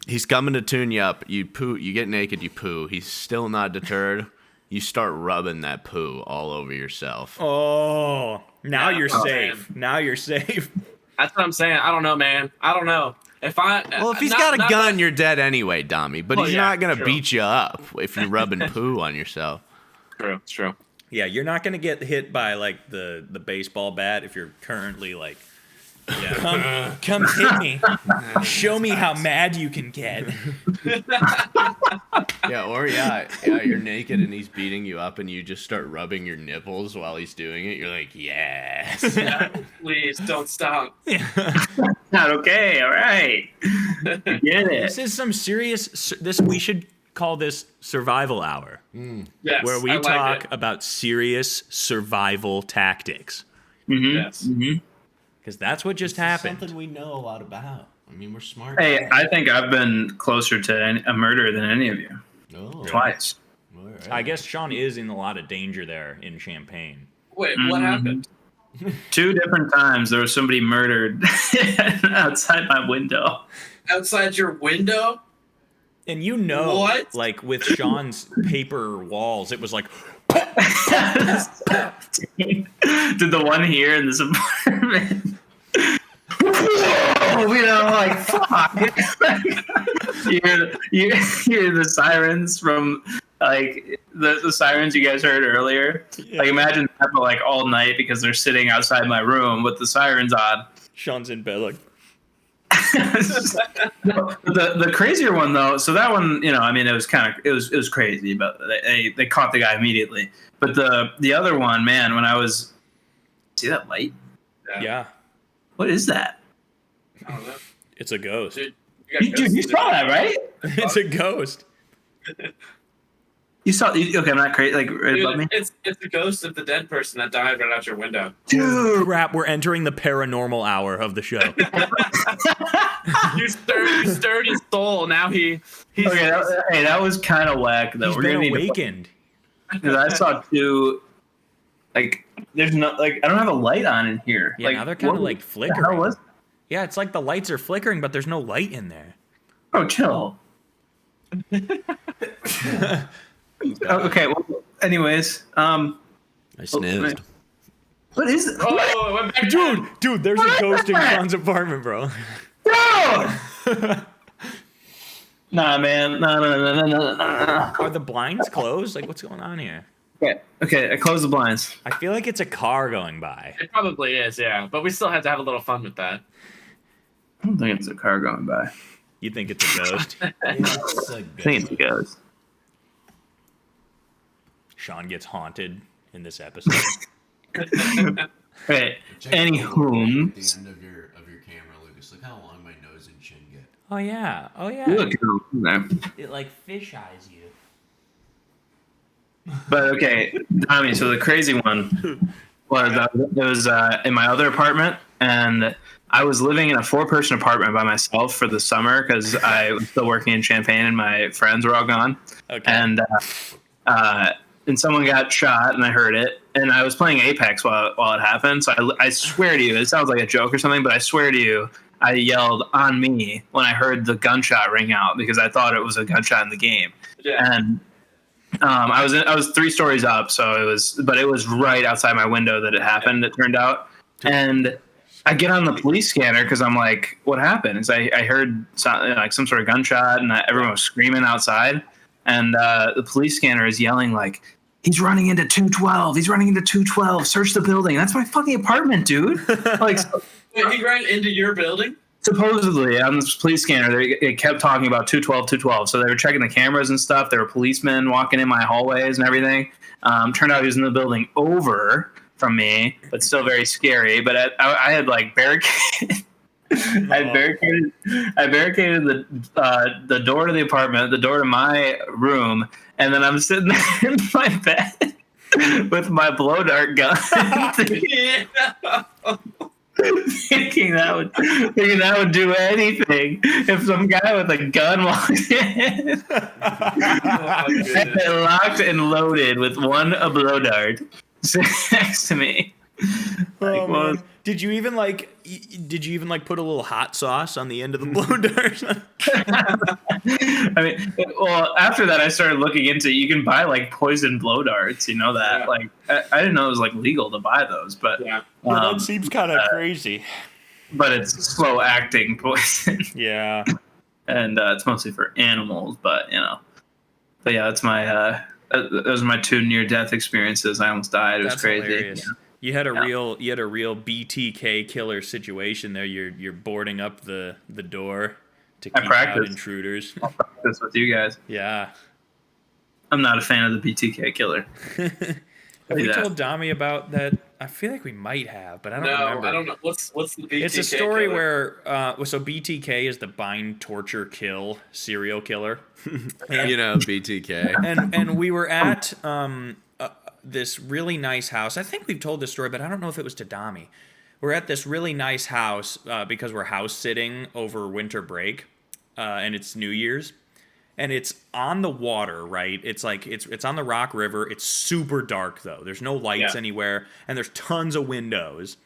Speaker 1: he's coming to tune you up. You poo, you get naked, you poo. He's still not deterred. You start rubbing that poo all over yourself.
Speaker 2: Oh, now
Speaker 4: Yeah,
Speaker 2: you're
Speaker 4: oh,
Speaker 2: safe.
Speaker 4: man.
Speaker 2: Now you're safe.
Speaker 4: That's what I'm saying. I don't know, man. I don't know.
Speaker 1: Well, if he's got a gun, you're dead anyway, Dommy. But
Speaker 4: Oh,
Speaker 1: he's
Speaker 4: yeah,
Speaker 1: not gonna
Speaker 4: true.
Speaker 1: beat you up if you're rubbing poo on yourself.
Speaker 4: True, it's true.
Speaker 2: Yeah, you're not gonna get hit by like the baseball bat if you're currently like Come hit me. Show me how mad you can get.
Speaker 1: You're naked and he's beating you up, and you just start rubbing your nipples while he's doing it. You're like, yes.
Speaker 4: Yeah, please don't stop.
Speaker 3: Not okay. All right. Get it.
Speaker 2: This is some serious. We should call this Survival Hour,
Speaker 4: Yes,
Speaker 2: where we
Speaker 4: I like
Speaker 2: talk
Speaker 4: it.
Speaker 2: about serious survival tactics.
Speaker 4: Yes.
Speaker 2: Because that's what just happened.
Speaker 1: Something we know a lot about. I mean, we're smart.
Speaker 3: Hey,
Speaker 1: guys.
Speaker 3: I think I've been closer to a murder than any of you.
Speaker 1: Oh,
Speaker 3: Twice.
Speaker 1: all right.
Speaker 2: I guess Sean is in a lot of danger there in Champaign.
Speaker 4: Wait, what happened?
Speaker 3: 2 different times there was somebody murdered outside my window.
Speaker 4: Outside your window?
Speaker 2: And you know,
Speaker 4: What?
Speaker 2: like with Sean's paper walls, it was like,
Speaker 3: Did the one here in this apartment? Like fuck. you hear the sirens from like the sirens you guys heard earlier. Like imagine that for like all night because they're sitting outside my room with the sirens on.
Speaker 2: Sean's in bed like,
Speaker 3: The crazier one though, so that one, I mean, it was crazy, but they caught the guy immediately. But the other one, man, when I was, see that light?
Speaker 2: yeah,
Speaker 3: What is that?
Speaker 4: I don't know.
Speaker 2: it's a ghost.
Speaker 4: Dude,
Speaker 3: You saw that, right?
Speaker 2: It's a ghost.
Speaker 3: You saw? Okay, I'm not crazy. Like right above me.
Speaker 4: It's the ghost of the dead person that died right out your window.
Speaker 3: Dude,
Speaker 2: Crap, we're entering the paranormal hour of the show.
Speaker 4: You stirred his soul. Now he's
Speaker 3: okay. That was kind of whack though.
Speaker 2: He's
Speaker 3: We're
Speaker 2: been
Speaker 3: gonna need
Speaker 2: awakened.
Speaker 3: because I saw 2. Like, there's no like I don't have a light on in here.
Speaker 2: Yeah,
Speaker 3: like,
Speaker 2: now they're kind of
Speaker 3: what
Speaker 2: like
Speaker 3: the hell
Speaker 2: flickering.
Speaker 3: was?
Speaker 2: Yeah, it's like the lights are flickering, but there's no light in there.
Speaker 3: Oh, chill. Okay. Well, anyways,
Speaker 1: I snizzed.
Speaker 3: what is it?
Speaker 4: Oh, it went back down.
Speaker 2: Dude, there's a ghost in Sean's apartment, bro.
Speaker 3: No! Nah, man. No.
Speaker 2: Are the blinds closed? Like, what's going on here?
Speaker 3: Okay. I closed the blinds.
Speaker 2: I feel like it's a car going by.
Speaker 4: It probably is, yeah. But we still have to have a little fun with that.
Speaker 3: I don't think it's a car going by.
Speaker 2: You think it's a ghost?
Speaker 1: It's a
Speaker 3: I think it's a ghost.
Speaker 2: Sean gets haunted in this episode.
Speaker 3: Okay.
Speaker 1: Check
Speaker 3: Anywho,
Speaker 1: at the end of your camera, Lucas. Look how long my nose and chin get.
Speaker 2: Oh yeah.
Speaker 3: you look good there.
Speaker 2: It like fish eyes you.
Speaker 3: But okay, Tommy. So the crazy one was it was in my other apartment, and I was living in a 4-person apartment by myself for the summer because I was still working in Champaign and my friends were all gone.
Speaker 2: Okay.
Speaker 3: And someone got shot, and I heard it. And I was playing Apex while it happened. So I swear to you, it sounds like a joke or something, but I swear to you, I yelled on me when I heard the gunshot ring out because I thought it was a gunshot in the game.
Speaker 4: Yeah.
Speaker 3: And I was 3 stories up, so it was right outside my window that it happened. It turned out, and I get on the police scanner because I'm like, "What happened?" Is I heard some sort of gunshot, and everyone was screaming outside, and the police scanner is yelling like, "He's running into 212! He's running into 212! Search the building!" That's my fucking apartment, dude. Like,
Speaker 4: Wait, he ran into your building?
Speaker 3: supposedly on this police scanner, they kept talking about 212. So they were checking the cameras and stuff. There were policemen walking in my hallways and everything. Turned out he was in the building over from me, but still very scary. But I had like barricaded. I barricaded the door to the apartment, the door to my room, and then I'm sitting there in my bed with my blow dart gun. Thinking that would do anything if some guy with a gun walks in. And locked and loaded with one blow dart next to me.
Speaker 2: Oh, man. Did you even like put a little hot sauce on the end of the blow dart?
Speaker 3: I mean, well, after that, I started looking into you can buy like poison blow darts. You know that?
Speaker 4: Yeah.
Speaker 3: Like, I didn't know it was like legal to buy those, but
Speaker 4: Yeah.
Speaker 2: That seems kind of crazy.
Speaker 3: but it's slow acting poison,
Speaker 2: Yeah.
Speaker 3: and it's mostly for animals. But But yeah, that's my those are my 2 near death experiences. I almost died. It was
Speaker 2: That's
Speaker 3: crazy.
Speaker 2: hilarious.
Speaker 3: Yeah.
Speaker 2: You had a real BTK killer situation there. You're boarding up the door to keep out intruders.
Speaker 3: I'll practice with you guys.
Speaker 2: Yeah.
Speaker 3: I'm not a fan of the BTK killer.
Speaker 2: Have we told Dami about that? I feel like we might have, but I don't remember.
Speaker 4: I don't know. What's the BTK?
Speaker 2: It's a story
Speaker 4: killer?
Speaker 2: where so BTK is the bind, torture, kill serial killer.
Speaker 1: BTK.
Speaker 2: And we were at this really nice house. I think we've told this story, but I don't know if it was to Dami. We're at this really nice house because we're house sitting over winter break, and it's New Year's, and it's on the water, right? It's like it's on the Rock River. It's super dark though. There's no lights anywhere, and there's tons of windows.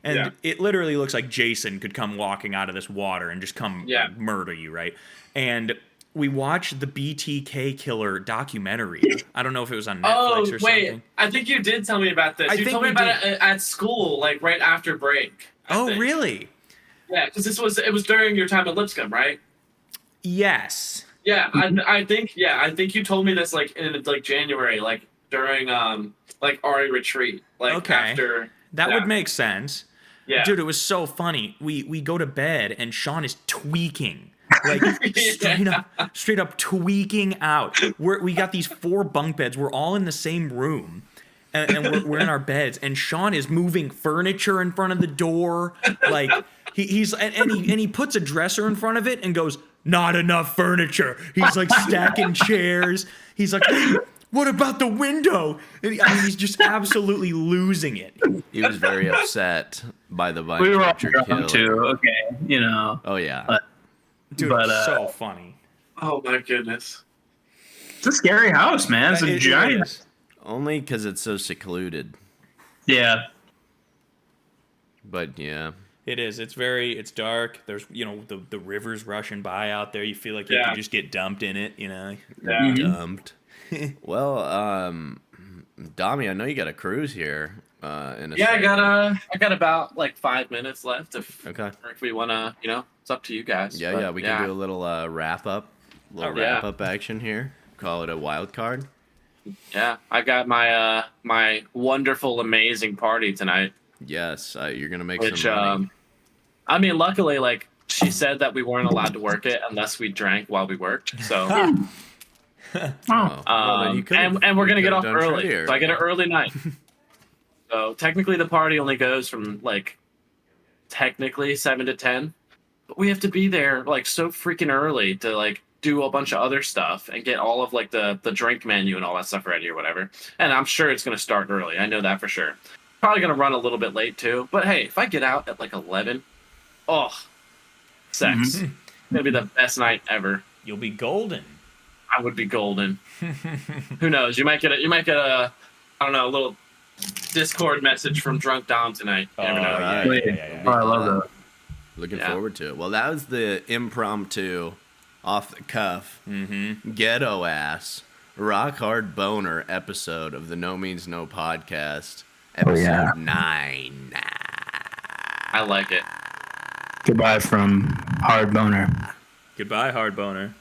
Speaker 2: And it literally looks like Jason could come walking out of this water and just come murder you, right? And we watched the BTK Killer documentary. I don't know if it was on Netflix or something.
Speaker 4: I think you did tell me about this. You told me about it at school, like right after break. I think.
Speaker 2: Really?
Speaker 4: Yeah, because it was during your time at Lipscomb, right?
Speaker 2: Yes.
Speaker 4: Yeah, I think you told me this like in like January, like during like Ari retreat, like after
Speaker 2: that would make sense.
Speaker 4: Yeah,
Speaker 2: dude, it was so funny. We go to bed and Sean is tweaking. Like straight up tweaking out. We got these 4 bunk beds. We're all in the same room, and we're in our beds. And Sean is moving furniture in front of the door. Like he puts a dresser in front of it and goes, "Not enough furniture." He's like stacking chairs. He's like, "Hey, what about the window?" And he's just absolutely losing it.
Speaker 1: He was very upset by the
Speaker 3: we were all
Speaker 1: kill.
Speaker 3: too. Okay,
Speaker 1: Oh yeah.
Speaker 2: Dude, it's so funny.
Speaker 4: Oh my goodness.
Speaker 3: It's a scary house, man. It's a giant.
Speaker 2: Is.
Speaker 1: Only because it's so secluded.
Speaker 3: Yeah.
Speaker 1: But yeah.
Speaker 2: It is. It's dark. There's, the river's rushing by out there. You feel like you could just get dumped in it,
Speaker 3: Yeah.
Speaker 1: Dumped. Well, Dami, I know you got a cruise here. I
Speaker 4: got about like 5 minutes left if we wanna, it's up to you guys.
Speaker 1: Yeah, we can do a little wrap up action here. Call it a wild card.
Speaker 4: Yeah, I got my my wonderful, amazing party tonight.
Speaker 1: Yes, you're gonna make some money.
Speaker 4: I mean, luckily, like she said that we weren't allowed to work it unless we drank while we worked. So, and we're gonna get off early. So I get an early night. So technically, the party only goes from like technically 7 to 10, but we have to be there like so freaking early to like do a bunch of other stuff and get all of like the drink menu and all that stuff ready or whatever. And I'm sure it's gonna start early. I know that for sure. Probably gonna run a little bit late too. But hey, if I get out at like 11, sex. It's gonna be the best night ever.
Speaker 2: You'll be golden.
Speaker 4: I would be golden. Who knows? You might get a I don't know, a little Discord message from Drunk Dom tonight. You never know.
Speaker 1: Right.
Speaker 3: Yeah. I love that.
Speaker 1: Looking forward to it. Well, that was the impromptu, off the cuff, ghetto ass, rock hard boner episode of the No Means No podcast. Episode 9.
Speaker 4: I like it.
Speaker 3: Goodbye from Hard Boner.
Speaker 2: Goodbye, Hard Boner.